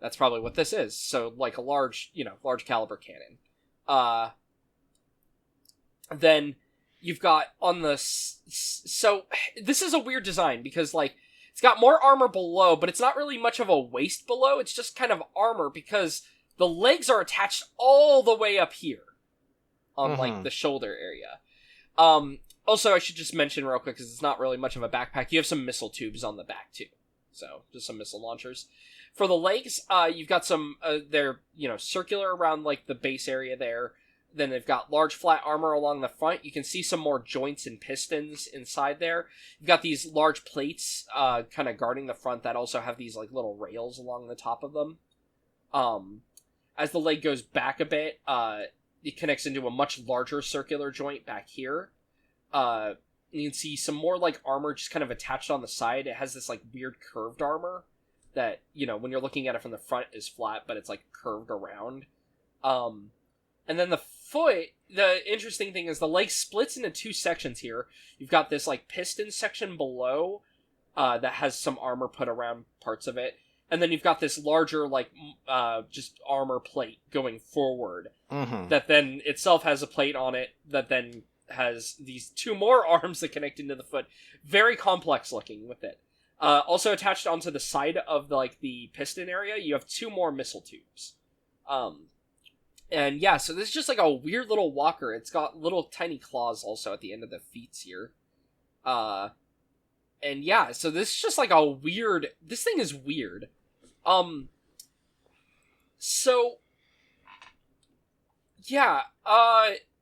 That's probably what this is. So, like a large caliber cannon. Then you've got on the... So, this is a weird design, because, like, it's got more armor below, but it's not really much of a waist below. It's just kind of armor, because the legs are attached all the way up here. On, like, the shoulder area. Also, I should just mention real quick, because it's not really much of a backpack, you have some missile tubes on the back, too. So, just some missile launchers. For the legs, you've got some, they're, circular around, like, the base area there. Then they've got large flat armor along the front. You can see some more joints and pistons inside there. You've got these large plates, kind of guarding the front that also have these, like, little rails along the top of them. As the leg goes back a bit, it connects into a much larger circular joint back here. You can see some more, like, armor just kind of attached on the side. It has this, like, weird curved armor that, when you're looking at it from the front is flat, but it's, like, curved around. And then the foot, the interesting thing is the leg splits into two sections here. You've got this, like, piston section below, that has some armor put around parts of it. And then you've got this larger, like, just armor plate going forward. That then itself has a plate on it that then has these two more arms that connect into the foot. Very complex looking with it. Also attached onto the side of, the piston area, you have two more missile tubes. And yeah, so this is just like a weird little walker. It's got little tiny claws also at the end of the feet here. And yeah, so this is just like a weird... This thing is weird. So... Yeah,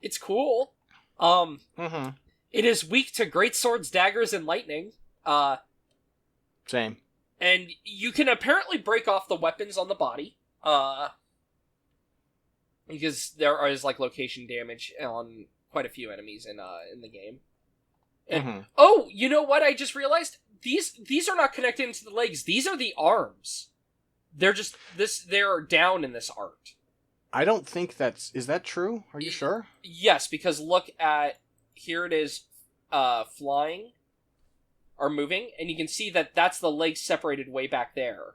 it's cool. It is weak to great swords, daggers, and lightning. Same. And you can apparently break off the weapons on the body. Because there is, like, location damage on quite a few enemies in the game. And, oh, you know what I just realized? These are not connected into the legs. These are the arms. They're just, they're down in this art. I don't think is that true? Are you sure? Yes, because look at, here it is, flying, or moving, and you can see that that's the legs separated way back there.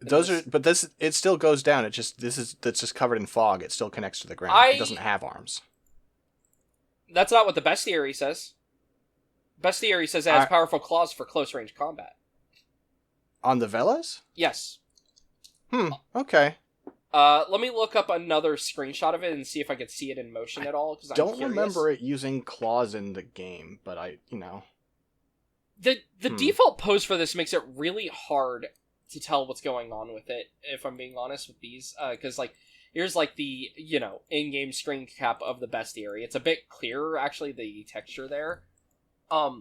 It still goes down. That's just covered in fog. It still connects to the ground. It doesn't have arms. That's not what the bestiary says. Bestiary says it has powerful claws for close range combat. On the Veles? Yes. Okay. Let me look up another screenshot of it and see if I could see it in motion at all. Because I don't remember it using claws in the game, but the default pose for this makes it really hard to tell what's going on with it. If I'm being honest with these, because here's the in-game screen cap of the bestiary. It's a bit clearer actually, the texture there. I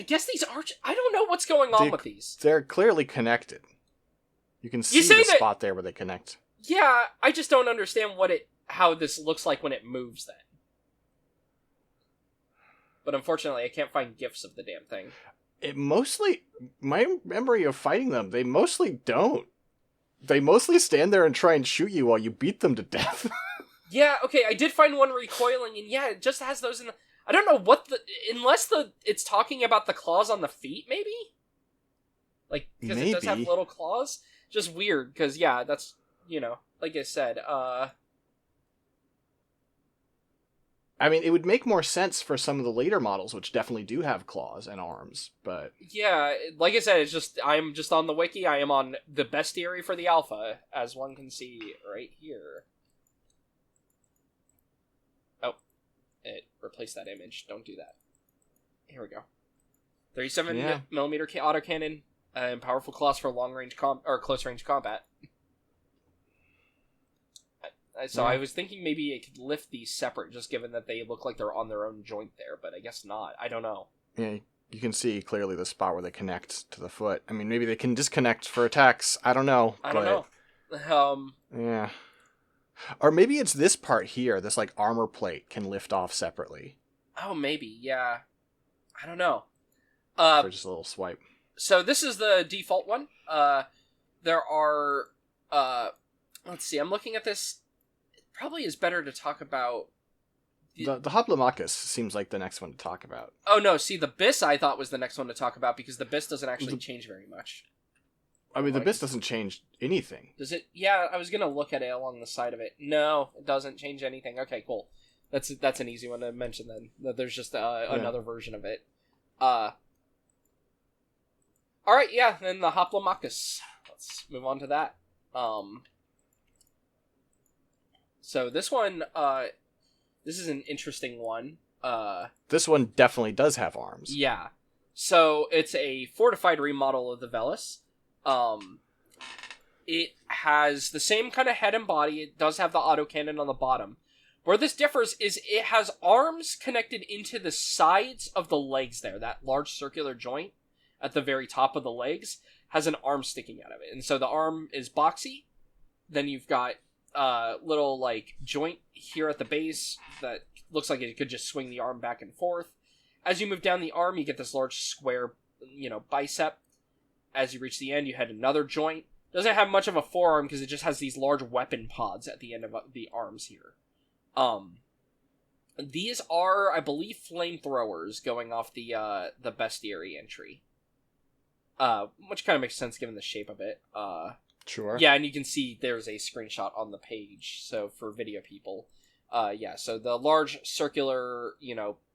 guess these are. I don't know what's going on with these. They're clearly connected. You can see the spot there where they connect. Yeah, I just don't understand how this looks like when it moves then. But unfortunately, I can't find GIFs of the damn thing. My memory of fighting them, they mostly don't. They mostly stand there and try and shoot you while you beat them to death. Yeah, okay, I did find one recoiling, and yeah, it just has those in the... I don't know unless it's talking about the claws on the feet, maybe? Because it does have little claws? Just weird, because, yeah, that's, like I said, I mean, it would make more sense for some of the later models, which definitely do have claws and arms, but... Yeah, like I said, I'm just on the wiki, I am on the bestiary for the alpha, as one can see right here. Oh, it replaced that image, don't do that. Here we go. 37 millimeter autocannon, and powerful claws for long-range close-range combat. So I was thinking maybe it could lift these separate, just given that they look like they're on their own joint there, but I guess not. I don't know. Yeah, you can see clearly the spot where they connect to the foot. I mean, maybe they can disconnect for attacks. I don't know. I don't know. Yeah. Or maybe it's this part here, this armor plate can lift off separately. Oh, maybe, yeah. I don't know. For just a little swipe. So this is the default one. There are, let's see, I'm looking at this. It probably is better to talk about... The Hoplomachus seems like the next one to talk about. Oh, no, see, the Bis I thought was the next one to talk about, because the Bis doesn't actually change very much. I mean, the Bis doesn't change anything. Does it? Yeah, I was going to look at it along the side of it. No, it doesn't change anything. Okay, cool. That's an easy one to mention then. That there's just another version of it. Alright, yeah, then the Hoplomachus. Let's move on to that. So this one, this is an interesting one. This one definitely does have arms. Yeah. So it's a fortified remodel of the Veles. It has the same kind of head and body. It does have the autocannon on the bottom. Where this differs is it has arms connected into the sides of the legs there. That large circular joint at the very top of the legs has an arm sticking out of it. And so the arm is boxy. Then you've got little joint here at the base that looks like it could just swing the arm back and forth. As you move down the arm, you get this large square, bicep. As you reach the end, you had another joint. Doesn't have much of a forearm because it just has these large weapon pods at the end of the arms here. These are, I believe, flamethrowers going off the bestiary entry. Which kind of makes sense given the shape of it. Sure. Yeah, and you can see there's a screenshot on the page, so for video people. Yeah, so the large circular,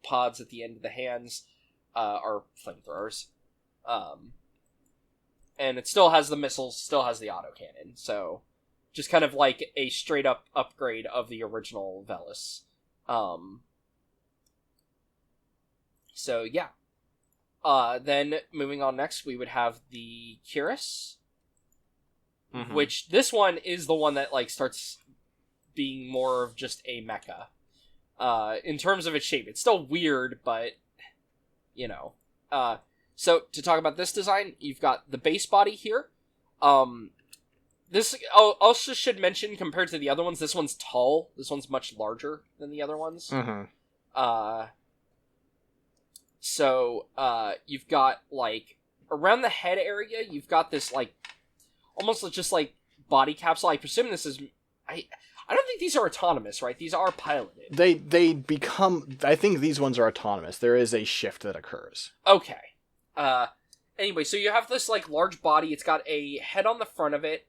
pods at the end of the hands are flamethrowers. And it still has the missiles, still has the autocannon, so just kind of like a straight-up upgrade of the original Veles. So, yeah. Then, moving on next, we would have the Cuirass, which this one is the one that, starts being more of just a mecha. In terms of its shape. It's still weird, but, so, to talk about this design, you've got the base body here. This also should mention, compared to the other ones, this one's tall. This one's much larger than the other ones. So, you've got, around the head area, you've got this, almost just, body capsule. I presume this is... I don't think these are autonomous, right? These are piloted. They become... I think these ones are autonomous. There is a shift that occurs. Okay. Anyway, so you have this, like, large body. It's got a head on the front of it,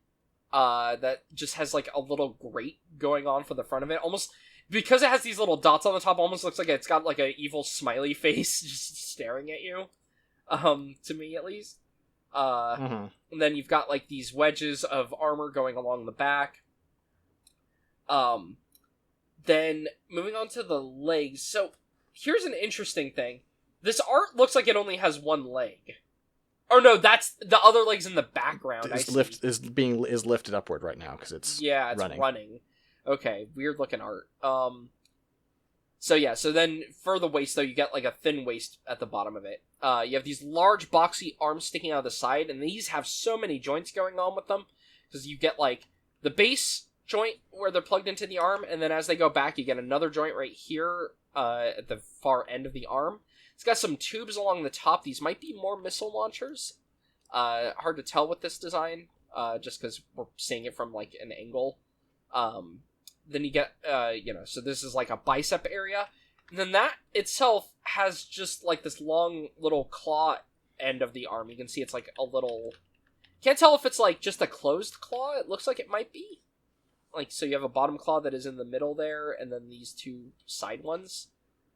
that just has, like, a little grate going on for the front of it. Almost, because it has these little dots on the top, almost looks like it's got, like, an evil smiley face just staring at you. To me, at least. And then you've got, like, these wedges of armor going along the back. Then, moving on to the legs. So, here's an interesting thing. This art looks like it only has one leg. Or no, that's the other leg's in the background. Is lifted upward right now because it's running. Okay, weird looking art. So then for the waist though, you get like a thin waist at the bottom of it. You have these large boxy arms sticking out of the side, and these have so many joints going on with them because you get like the base joint where they're plugged into the arm, and then as they go back, you get another joint right here at the far end of the arm. It's got some tubes along the top. These might be more missile launchers. Hard to tell with this design, just because we're seeing it from, like, an angle. Then you get, so this is, like, a bicep area. And then that itself has just, like, this long little claw end of the arm. You can see it's, like, a little... Can't tell if it's, like, just a closed claw. It looks like it might be. Like, so you have a bottom claw that is in the middle there, and then these two side ones.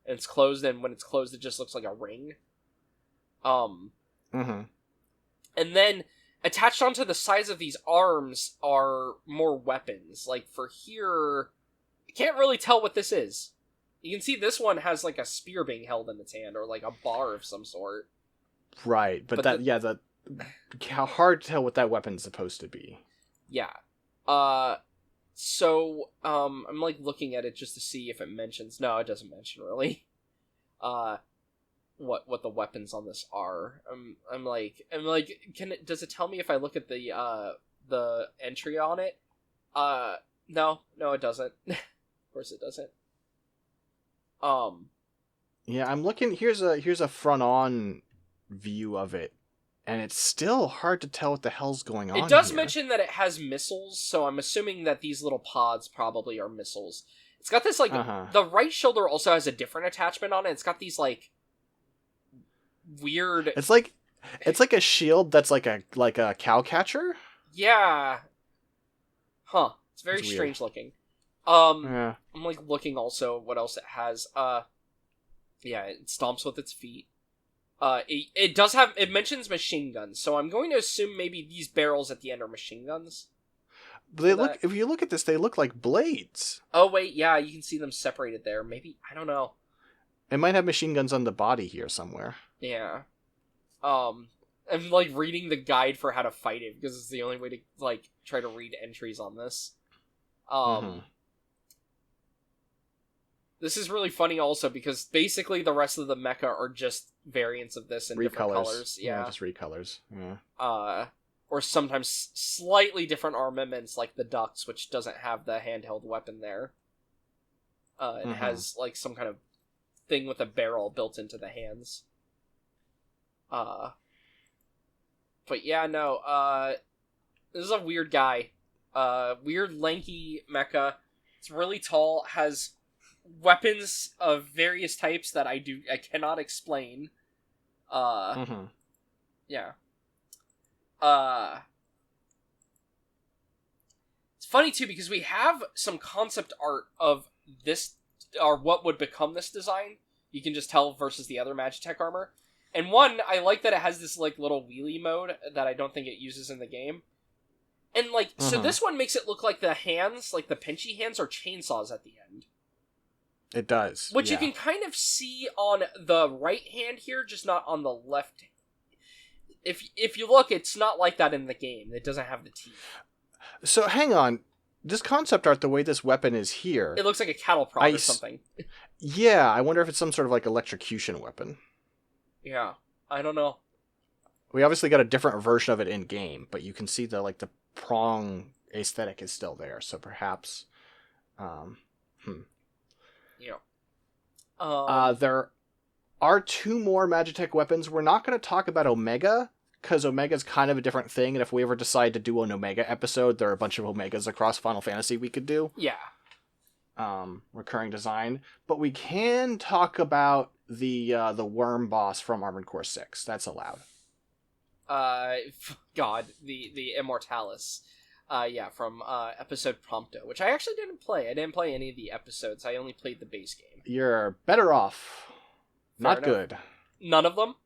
And it's closed, and when it's closed, it just looks like a ring. And then, attached onto the sides of these arms are more weapons. Like, for here, I can't really tell what this is. You can see this one has, like, a spear being held in its hand, or, like, a bar of some sort. Right, but how hard to tell what that weapon's supposed to be. Yeah. So, I'm, like, looking at it just to see if it mentions... No, it doesn't mention, really. What the weapons on this are. I'm like, does it tell me if I look at the entry on it? No, it doesn't. Of course it doesn't. Yeah, I'm looking... Here's a front-on view of it. And it's still hard to tell what the hell's going on. It does here. mention that it has missiles, so I'm assuming that these little pods probably are missiles. It's got this, like, the right shoulder also has a different attachment on it. It's got these, like, weird... It's like a shield that's like a cow catcher? Yeah. Huh. It's very strange looking. I'm, like, looking also what else it has. Yeah, it stomps with its feet. It does have... It mentions machine guns, so I'm going to assume maybe these barrels at the end are machine guns. But if you look at this, they look like blades. Oh, wait, yeah, you can see them separated there. Maybe, I don't know. It might have machine guns on the body here somewhere. Yeah. I'm, like, reading the guide for how to fight it, because it's the only way to, like, try to read entries on this. This is really funny also, because basically the rest of the mecha are just variants of this in different colors. Yeah, just recolors. Yeah. Or sometimes slightly different armaments, like the Ducks, which doesn't have the handheld weapon there. It has, like, some kind of thing with a barrel built into the hands. But yeah, no, this is a weird guy. Weird, lanky mecha. It's really tall, has weapons of various types that I cannot explain. Yeah. It's funny too because we have some concept art of this, or what would become this design. You can just tell versus the other Magitek armor. And one, I like that it has this, like, little wheelie mode that I don't think it uses in the game. And, like, so this one makes it look like the hands, like the pinchy hands, are chainsaws at the end. It does. Which you can kind of see on the right hand here, just not on the left. If you look, it's not like that in the game. It doesn't have the teeth. So, hang on. This concept art, the way this weapon is here... It looks like a cattle prod or something. Yeah, I wonder if it's some sort of, like, electrocution weapon. Yeah, I don't know. We obviously got a different version of it in-game, but you can see the prong aesthetic is still there, so perhaps... Yeah. There are two more Magitek weapons. We're not going to talk about Omega, because Omega's kind of a different thing, and if we ever decide to do an Omega episode, there are a bunch of Omegas across Final Fantasy we could do. Yeah. Recurring design. But we can talk about the worm boss from Armored Core 6. That's allowed. God, the Immortalis. From episode Prompto, which I actually didn't play. I didn't play any of the episodes. I only played the base game. You're better off. Fair Not enough. good. None of them?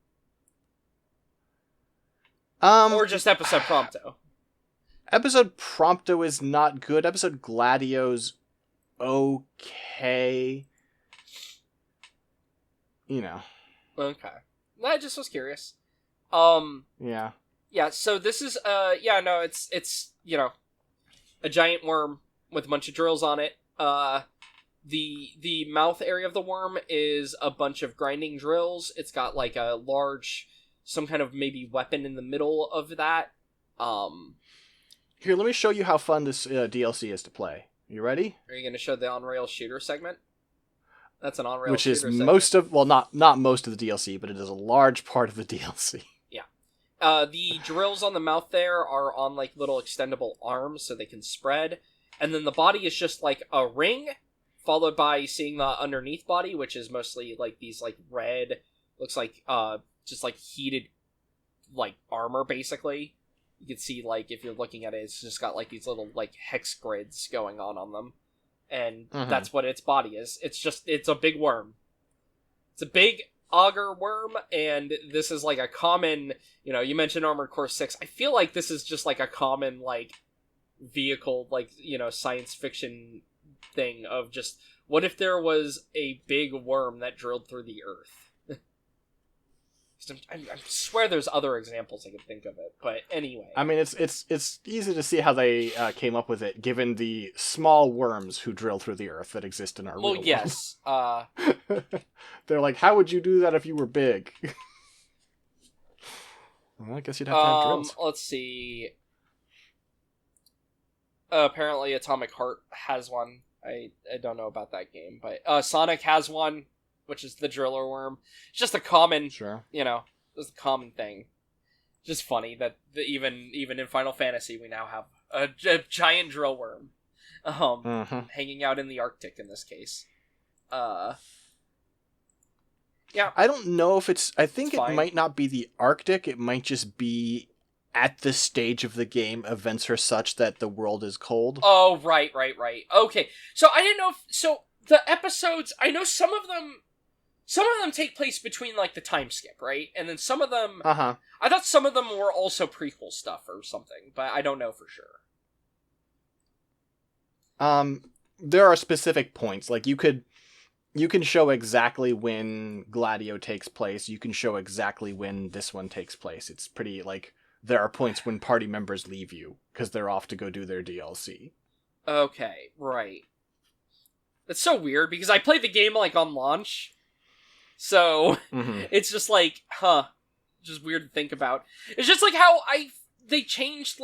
Or just episode Prompto? Episode Prompto is not good. Episode Gladio's okay. You know. Okay. I just was curious. Yeah. Yeah, so this is, it's, a giant worm with a bunch of drills on it. The mouth area of the worm is a bunch of grinding drills. It's got, like, a large, some kind of maybe weapon in the middle of that. Here, let me show you how fun this DLC is to play. You ready? Are you going to show the on-rail shooter segment? That's an on-rail Which shooter is segment. most of, well, not most of the DLC, but it is a large part of the DLC. The drills on the mouth there are on, like, little extendable arms so they can spread. And then the body is just, like, a ring, followed by seeing the underneath body, which is mostly, like, these, like, red, looks like, just, like, heated, like, armor, basically. You can see, like, if you're looking at it, it's just got, like, these little, like, hex grids going on them. And that's what its body is. It's a big worm. It's a big auger worm, and this is like a common, you mentioned Armored Core 6. I feel like this is just like a common, like, vehicle, like, science fiction thing of just, what if there was a big worm that drilled through the earth? I swear there's other examples I can think of it, but anyway. I mean, it's easy to see how they came up with it, given the small worms who drill through the earth that exist in our real world. Yes. They're like, how would you do that if you were big? Well, I guess you'd have to have drills. Let's see. Apparently Atomic Heart has one. I don't know about that game, but Sonic has one, which is the driller worm. It's just a common, Sure. It's a common thing. Just funny that even in Final Fantasy we now have a giant drill worm, hanging out in the Arctic in this case. Yeah. I don't know if I think It's it fine. might not be the Arctic. It might just be at this stage of the game, events are such that the world is cold. Oh, right. Okay, so I didn't know so the episodes, I know some of them take place between, like, the time skip, right? And then some of them, I thought some of them were also prequel stuff or something, but I don't know for sure. There are specific points. Like, you can show exactly when Gladio takes place. You can show exactly when this one takes place. It's pretty, like, there are points when party members leave you because they're off to go do their DLC. Okay, right. That's so weird because I played the game, like, on launch. So it's just like, just weird to think about. It's just like how they changed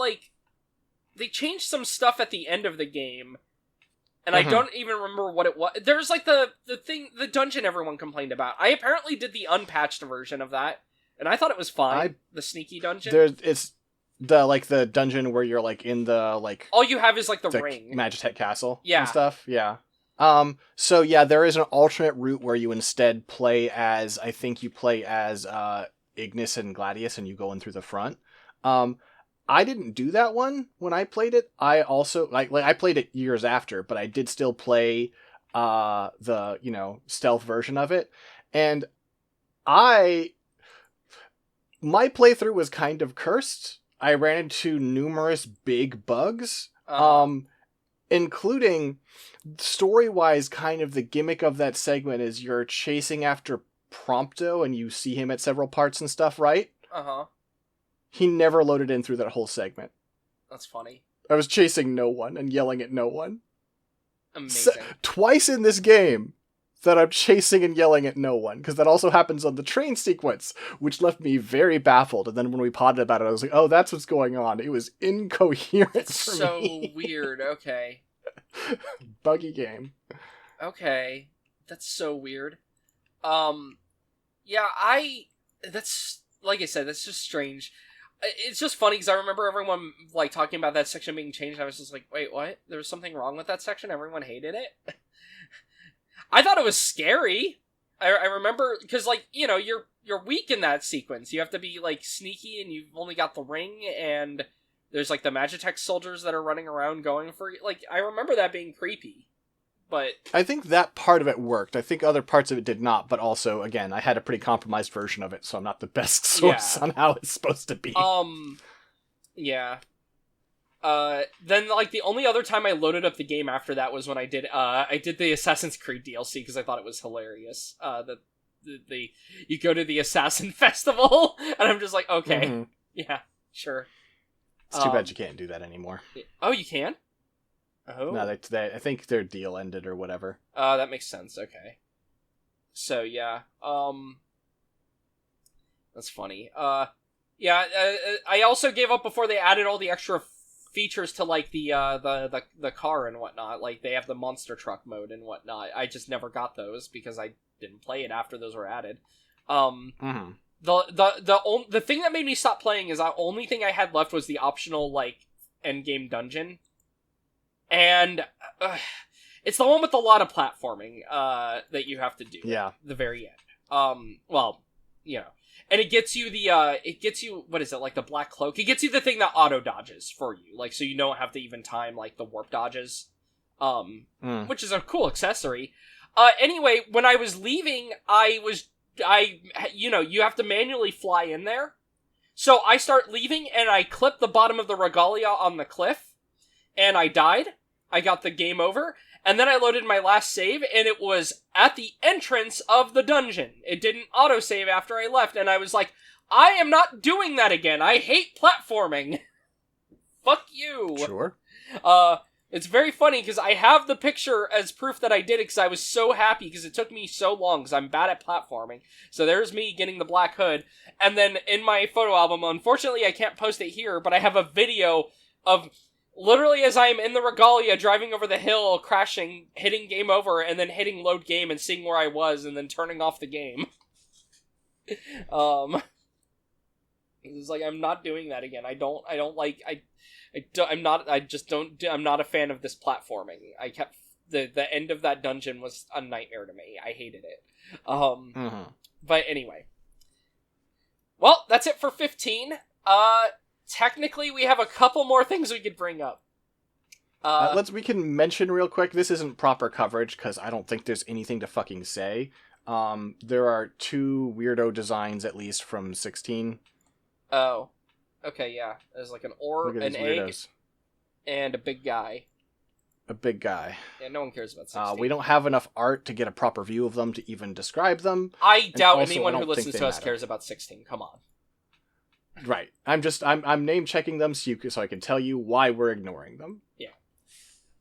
some stuff at the end of the game, and I don't even remember what it was. There's like the dungeon everyone complained about. I apparently did the unpatched version of that, and I thought it was fine. The sneaky dungeon. It's the dungeon where you're, like, in the, like, all you have is, like, the ring. Magitek Castle. Yeah. And stuff. Yeah. So yeah, there is an alternate route where you instead play as, I think you play as, Ignis and Gladius, and you go in through the front. I didn't do that one when I played it. I also, like I played it years after, but I did still play, the, stealth version of it. And my playthrough was kind of cursed. I ran into numerous big bugs, including, story-wise, kind of the gimmick of that segment is you're chasing after Prompto and you see him at several parts and stuff, right? He never loaded in through that whole segment. That's funny. I was chasing no one and yelling at no one. Amazing. Twice in this game that I'm chasing and yelling at no one, because that also happens on the train sequence, which left me very baffled. And then when we potted about it, I was like, oh, that's what's going on. It was incoherent That's for so me. weird. Okay. Buggy game. Okay. That's so weird. That's, like I said, that's just strange. It's just funny because I remember everyone, like, talking about that section being changed. I was just like, wait, what? There was something wrong with that section? Everyone hated it? I thought it was scary. I remember, because, like, you're you're weak in that sequence. You have to be, like, sneaky, and you've only got the ring, and there's, like, the Magitek soldiers that are running around going for you. Like, I remember that being creepy, but... I think that part of it worked. I think other parts of it did not, but also, again, I had a pretty compromised version of it, so I'm not the best source on how it's supposed to be. Yeah. Then, like, the only other time I loaded up the game after that was when I did the Assassin's Creed DLC, because I thought it was hilarious. You go to the Assassin Festival, and I'm just like, okay, yeah, sure. It's too bad you can't do that anymore. Oh, you can? Oh. No, I think their deal ended or whatever. That makes sense, okay. So, yeah, that's funny. Yeah, I also gave up before they added all the extra features to, like, the car and whatnot. Like, they have the monster truck mode and whatnot. I just never got those because I didn't play it after those were added. The thing that made me stop playing is the only thing I had left was the optional, like, endgame dungeon. And it's the one with a lot of platforming that you have to do. Yeah. At the very end. Well, you know. And it gets you what is it, like the black cloak? It gets you the thing that auto dodges for you, like, so you don't have to even time, like, the warp dodges, which is a cool accessory. Anyway, when I was leaving, you have to manually fly in there. So I start leaving, and I clip the bottom of the regalia on the cliff, and I died. I got the game over. And then I loaded my last save, and it was at the entrance of the dungeon. It didn't autosave after I left, and I was like, I am not doing that again. I hate platforming. Fuck you. Sure. It's very funny, because I have the picture as proof that I did it, because I was so happy, because it took me so long, because I'm bad at platforming. So there's me getting the black hood. And then in my photo album, unfortunately I can't post it here, but I have a video of... literally, as I am in the regalia, driving over the hill, crashing, hitting game over, and then hitting load game and seeing where I was, and then turning off the game. It's like, I'm not doing that again. I'm not a fan of this platforming. The end of that dungeon was a nightmare to me. I hated it. But anyway. Well, that's it for 15. Technically, we have a couple more things we could bring up. We can mention real quick, this isn't proper coverage, because I don't think there's anything to fucking say. There are 2 weirdo designs, at least, from 16. Oh. Okay, yeah. There's like an orb, an egg, weirdos. And a big guy. A big guy. Yeah, no one cares about 16. We don't have enough art to get a proper view of them to even describe them. I doubt anyone who listens to us cares about 16. Come on. Right. I'm name checking them so I can tell you why we're ignoring them. Yeah.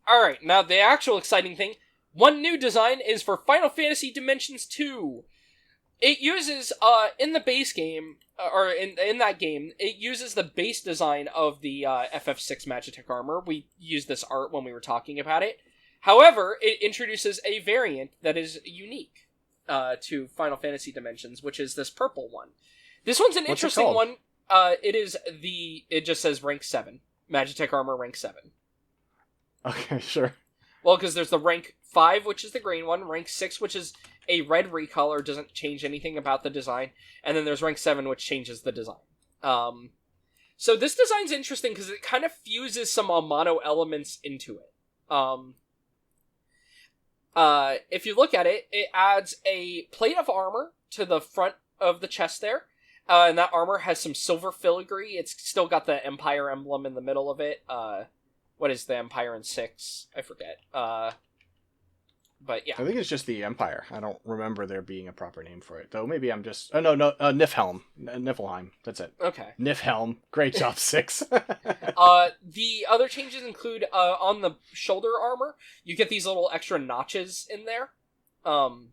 Alright, now the actual exciting thing. One new design is for Final Fantasy Dimensions 2. It uses, in the base game, or in that game, it uses the base design of the FF6 Magitek Armor. We used this art when we were talking about it. However, it introduces a variant that is unique to Final Fantasy Dimensions, which is this purple one. This one's an interesting one. It just says rank 7. Magitek Armor rank 7. Okay, sure. Well, because there's the rank 5, which is the green one, rank 6, which is a red recolor, doesn't change anything about the design, and then there's rank 7, which changes the design. So this design's interesting because it kind of fuses some Amano elements into it. If you look at it, it adds a plate of armor to the front of the chest there. And that armor has some silver filigree. It's still got the Empire emblem in the middle of it. What is the Empire in 6? I forget. But yeah. I think it's just the Empire. I don't remember there being a proper name for it. Though maybe I'm just... Oh, no, Niflheim. Niflheim. That's it. Okay. Niflheim. Great job, 6. The other changes include, on the shoulder armor, you get these little extra notches in there. And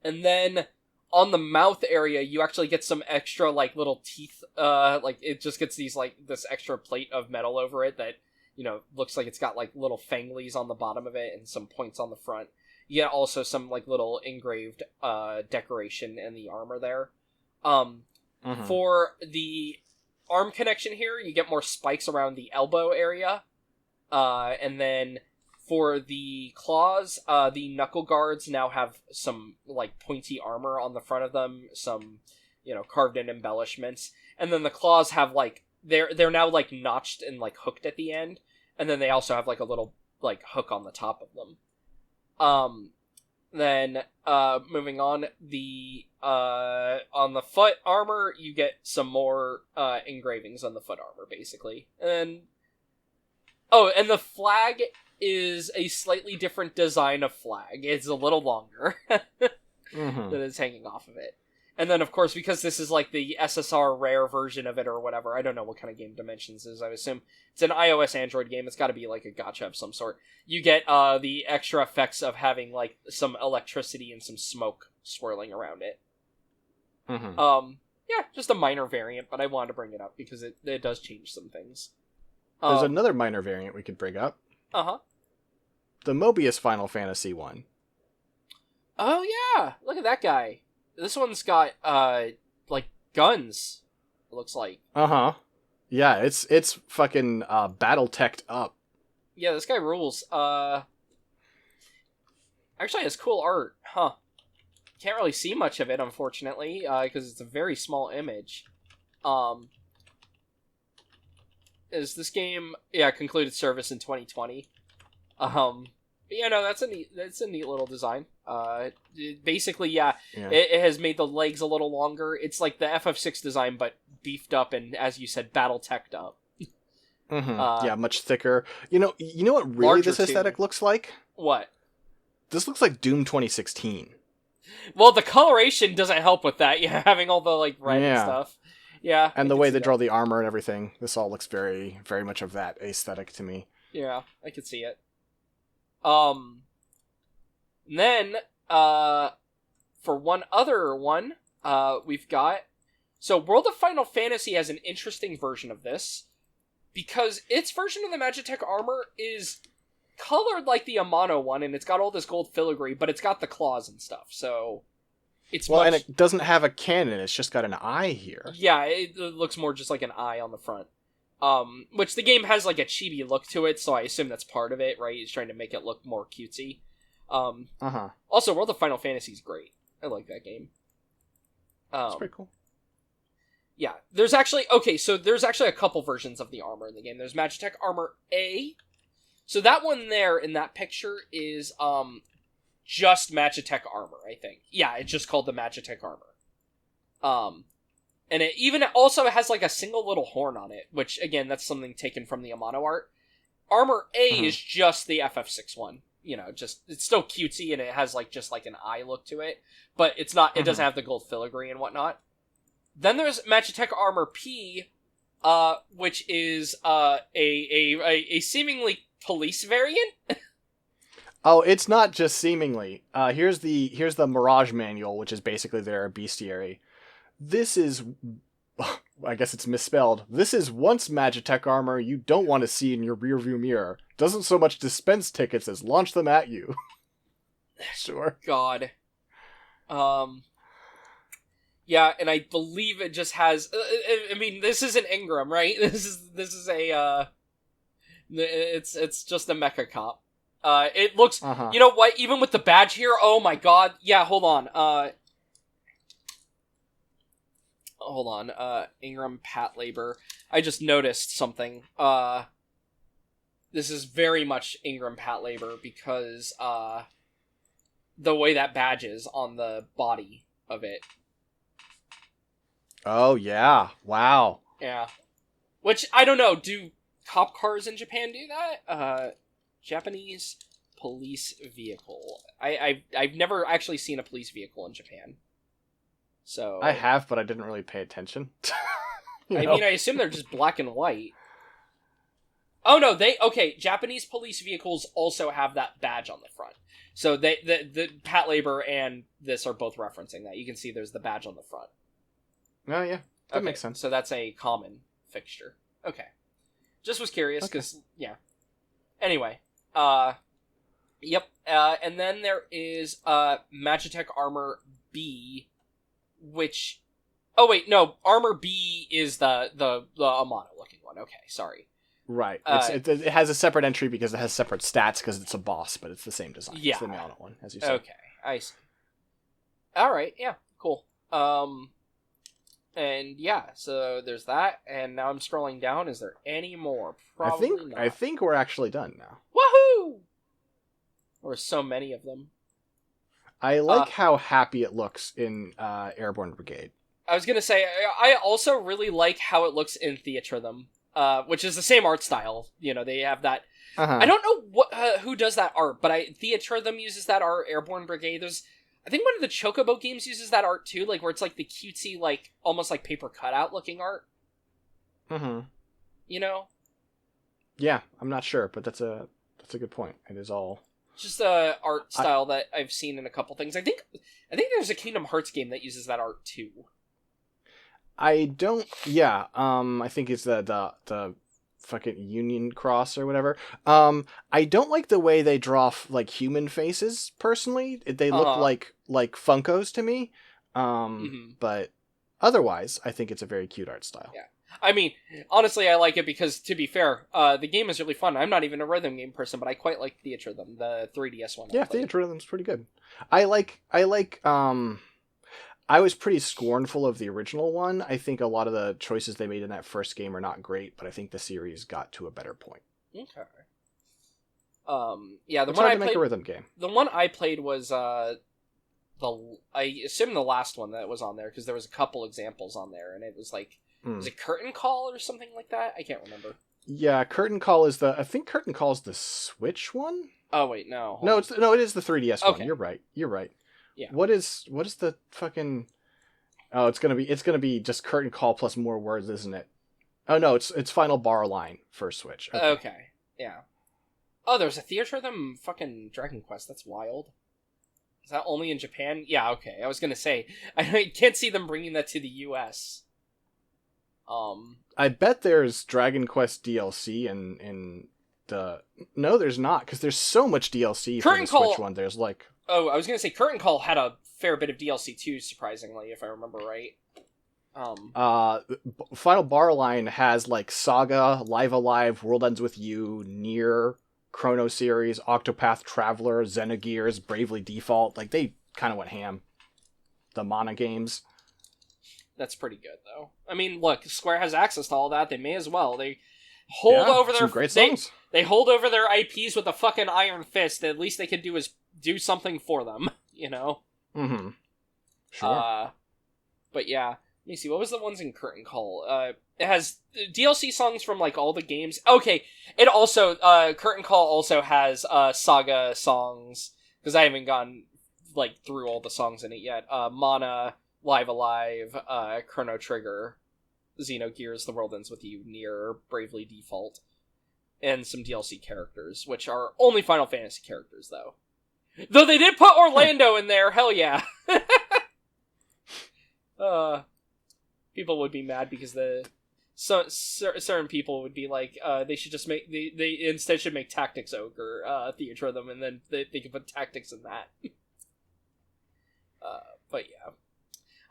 then... on the mouth area, you actually get some extra, like, little teeth, like, it just gets these, like, this extra plate of metal over it that, you know, looks like it's got, like, little fanglies on the bottom of it and some points on the front. You get also some, like, little engraved, decoration in the armor there. For the arm connection here, you get more spikes around the elbow area, and then For the claws, the knuckle guards now have some, like, pointy armor on the front of them, some, carved in embellishments, and then the claws have, like, they're now, like, notched and, like, hooked at the end, and then they also have, like, a little, like, hook on the top of them. Then, moving on, on the foot armor, you get some more, engravings on the foot armor, basically. And the flag is a slightly different design of flag. It's a little longer Mm-hmm. that is hanging off of it. And then, of course, because this is like the SSR rare version of it or whatever, I don't know what kind of game Dimensions is. I assume it's an iOS Android game. It's got to be like a gacha of some sort. You get the extra effects of having like some electricity and some smoke swirling around it. Mm-hmm. Yeah, just a minor variant, but I wanted to bring it up because it does change some things. There's another minor variant we could bring up. Uh-huh. The Mobius Final Fantasy one. Oh, yeah! Look at that guy. This one's got, like, guns, it looks like. Uh-huh. Yeah, it's fucking, battle-teched up. Yeah, this guy rules. Actually has cool art, huh. Can't really see much of it, unfortunately, because it's a very small image. Is this game, concluded service in 2020. But yeah, no, that's a neat little design. Basically, it has made the legs a little longer. It's like the FF6 design, but beefed up and, as you said, battle-teched up. Mm-hmm. Yeah, much thicker. You know what really this aesthetic looks like? What? This looks like Doom 2016. Well, the coloration doesn't help with that. Yeah, having all the like red and stuff. Yeah, and the way they draw the armor and everything. This all looks very, very much of that aesthetic to me. Yeah, I could see it. Then, for one other one, we've got... So, World of Final Fantasy has an interesting version of this, because its version of the Magitek armor is colored like the Amano one, and it's got all this gold filigree, but it's got the claws and stuff, so... and it doesn't have a cannon, it's just got an eye here. Yeah, it looks more just like an eye on the front. Which the game has like a chibi look to it, so I assume that's part of it, right? He's trying to make it look more cutesy. Also, World of Final Fantasy is great. I like that game. It's pretty cool. Yeah, there's actually a couple versions of the armor in the game. There's Magitek Armor A. So that one there in that picture is just Magitek Armor, I think. Yeah, it's just called the Magitek Armor. And it also has like a single little horn on it, which again, that's something taken from the Amano art. Armor A is just the FF6 one. It's still cutesy and it has like just like an eye look to it, but it's not. It doesn't have the gold filigree and whatnot. Then there's Magitek Armor P, which is a seemingly police variant. Oh, it's not just seemingly. Here's the Mirage manual, which is basically their bestiary. This is, I guess it's misspelled. This is once Magitek armor you don't want to see in your rearview mirror. Doesn't so much dispense tickets as launch them at you. Sure. God. Yeah, and I believe it just has. I mean, this isn't Ingram, right? This is a. It's just a mecha cop. It looks. You know what? Even with the badge here, oh my god. Yeah, hold on. Hold on. Ingram Pat Labor. I just noticed something. This is very much Ingram Pat Labor because the way that badge is on the body of it. Oh yeah! Wow. Yeah. Which I don't know. Do cop cars in Japan do that? Japanese police vehicle. I've never actually seen a police vehicle in Japan. So I have, but I didn't really pay attention. I mean, I assume they're just black and white. Oh no, Japanese police vehicles also have that badge on the front. So the Pat Labor and this are both referencing that. You can see there's the badge on the front. Oh yeah, that makes sense. So that's a common fixture. Okay. Just was curious, because, yeah. Anyway, yep. And then there is Magitek Armor B, which... Oh wait, no, Armor B is the Amano looking one. Okay, sorry. Right. Uh, It has a separate entry because it has separate stats because it's a boss, but it's the same design. Yeah. It's the Malnet one, as you said. Okay, I see. Alright, yeah, cool. And yeah, so there's that, and now I'm scrolling down. Is there any more? Probably not. I think we're actually done now. Woohoo! Or so many of them. I like how happy it looks in Airborne Brigade. I was gonna say, I also really like how it looks in Theatrhythm, which is the same art style. You know, they have that. Uh-huh. I don't know who does that art, but Theatrhythm uses that art. Airborne Brigade. I think one of the Chocobo games uses that art too, like where it's like the cutesy, like almost like paper cutout looking art. Mm-hmm. You know? Yeah, I'm not sure, but that's a good point. It is all Just a art style that I've seen in a couple things. I think there's a Kingdom Hearts game that uses that art too. I don't. Yeah. I think it's the fucking Union Cross or whatever. I don't like the way they draw like human faces. Personally, they look like Funkos to me. But otherwise, I think it's a very cute art style. Yeah. I mean, honestly, I like it because, to be fair, the game is really fun. I'm not even a rhythm game person, but I quite like Theatrhythm, the 3DS one. Yeah, Theatrhythm's pretty good. I was pretty scornful of the original one. I think a lot of the choices they made in that first game are not great, but I think the series got to a better point. Okay. Yeah, it's hard to make a rhythm game. The one I played was I assume the last one that was on there, because there was a couple examples on there, and it was like, was it Curtain Call or something like that? I can't remember. Yeah, Curtain Call is I think Curtain Call is the Switch one? Oh wait, no. It is the 3DS one. You're right. Yeah. What is the fucking? Oh, it's gonna be just Curtain Call plus more words, isn't it? Oh no, it's Final Bar Line for Switch. Okay. Yeah. Oh, there's a Theatrhythm fucking Dragon Quest. That's wild. Is that only in Japan? Yeah. Okay. I was gonna say I can't see them bringing that to the U.S. I bet there's Dragon Quest DLC in the. No, there's not, because there's so much DLC for the Switch one. There's like. Oh, I was gonna say Curtain Call had a fair bit of DLC too, surprisingly, if I remember right. Final Bar Line has like Saga, Live Alive, World Ends With You, Nier, Chrono Series, Octopath Traveler, Xenogears, Bravely Default. Like, they kind of went ham. The Mana games. That's pretty good, though. I mean, look, Square has access to all that. They may as well. They hold over their great songs. They hold over their IPs with a fucking iron fist. At least they can do is do something for them, you know. Mm-hmm. Sure. But yeah, let me see. What was the ones in Curtain Call? It has DLC songs from like all the games. Okay, it also Curtain Call also has Saga songs, because I haven't gone like through all the songs in it yet. Mana, Live Alive, Chrono Trigger, Xenogears, The World Ends With You, Nier, Bravely Default, and some DLC characters, which are only Final Fantasy characters, though. Though they did put Orlando in there, hell yeah! People would be mad because certain people would be like, they should just make, they instead should make Tactics Ogre, Theatrhythm, and then they can put Tactics in that. But yeah.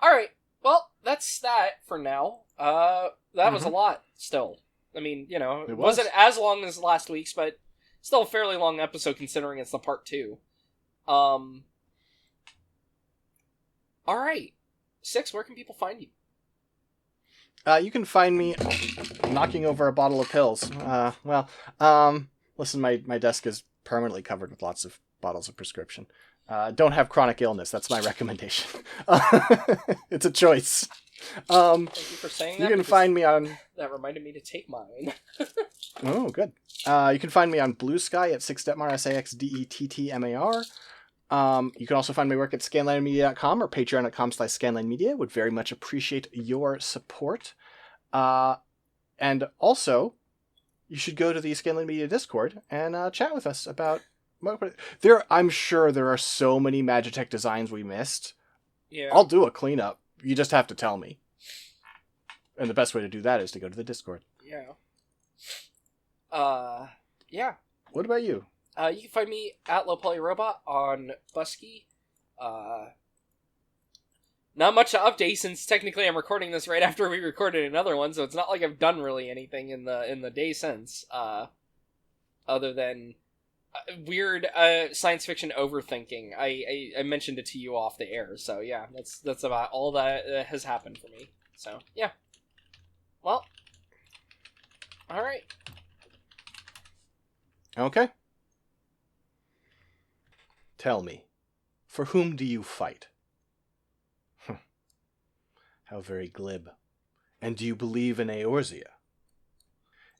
Alright, well, that's that for now. That was a lot, still. I mean, you know, it wasn't as long as last week's, but still a fairly long episode considering it's the part 2. Alright. Six, where can people find you? You can find me knocking over a bottle of pills. Listen, my desk is permanently covered with lots of bottles of prescription. Don't have chronic illness. That's my recommendation. It's a choice. Thank you for saying that. You can find me on... That reminded me to take mine. Oh, good. You can find me on Blue Sky at Sixdetmar, SAXDETTMAR. You can also find my work at scanlinemedia.com or patreon.com/scanlinemedia. Would very much appreciate your support. And also, you should go to the Scanline Media Discord and chat with us about... I'm sure there are so many Magitek designs we missed. Yeah. I'll do a cleanup. You just have to tell me. And the best way to do that is to go to the Discord. Yeah. Yeah. What about you? You can find me at LowPolyRobot on Busky. Not much to update since technically I'm recording this right after we recorded another one, so it's not like I've done really anything in the day since, other than weird science fiction overthinking. I mentioned it to you off the air, so yeah, that's about all that has happened for me. So yeah, well, all right. Okay. Tell me, for whom do you fight? How very glib. And do you believe in Eorzea?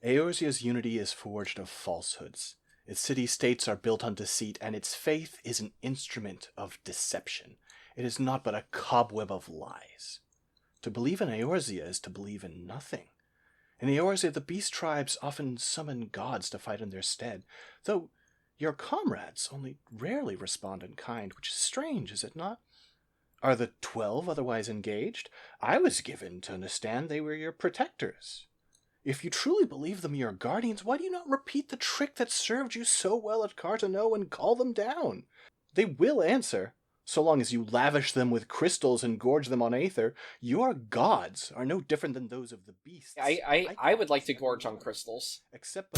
Eorzea's unity is forged of falsehoods. Its city-states are built on deceit, and its faith is an instrument of deception. It is not but a cobweb of lies. To believe in Eorzea is to believe in nothing. In Eorzea, the beast tribes often summon gods to fight in their stead, though your comrades only rarely respond in kind, which is strange, is it not? Are the 12 otherwise engaged? I was given to understand they were your protectors. If you truly believe them your guardians, why do you not repeat the trick that served you so well at Carteneau and call them down? They will answer, so long as you lavish them with crystals and gorge them on aether. Your gods are no different than those of the beasts. I would like to gorge on crystals. Except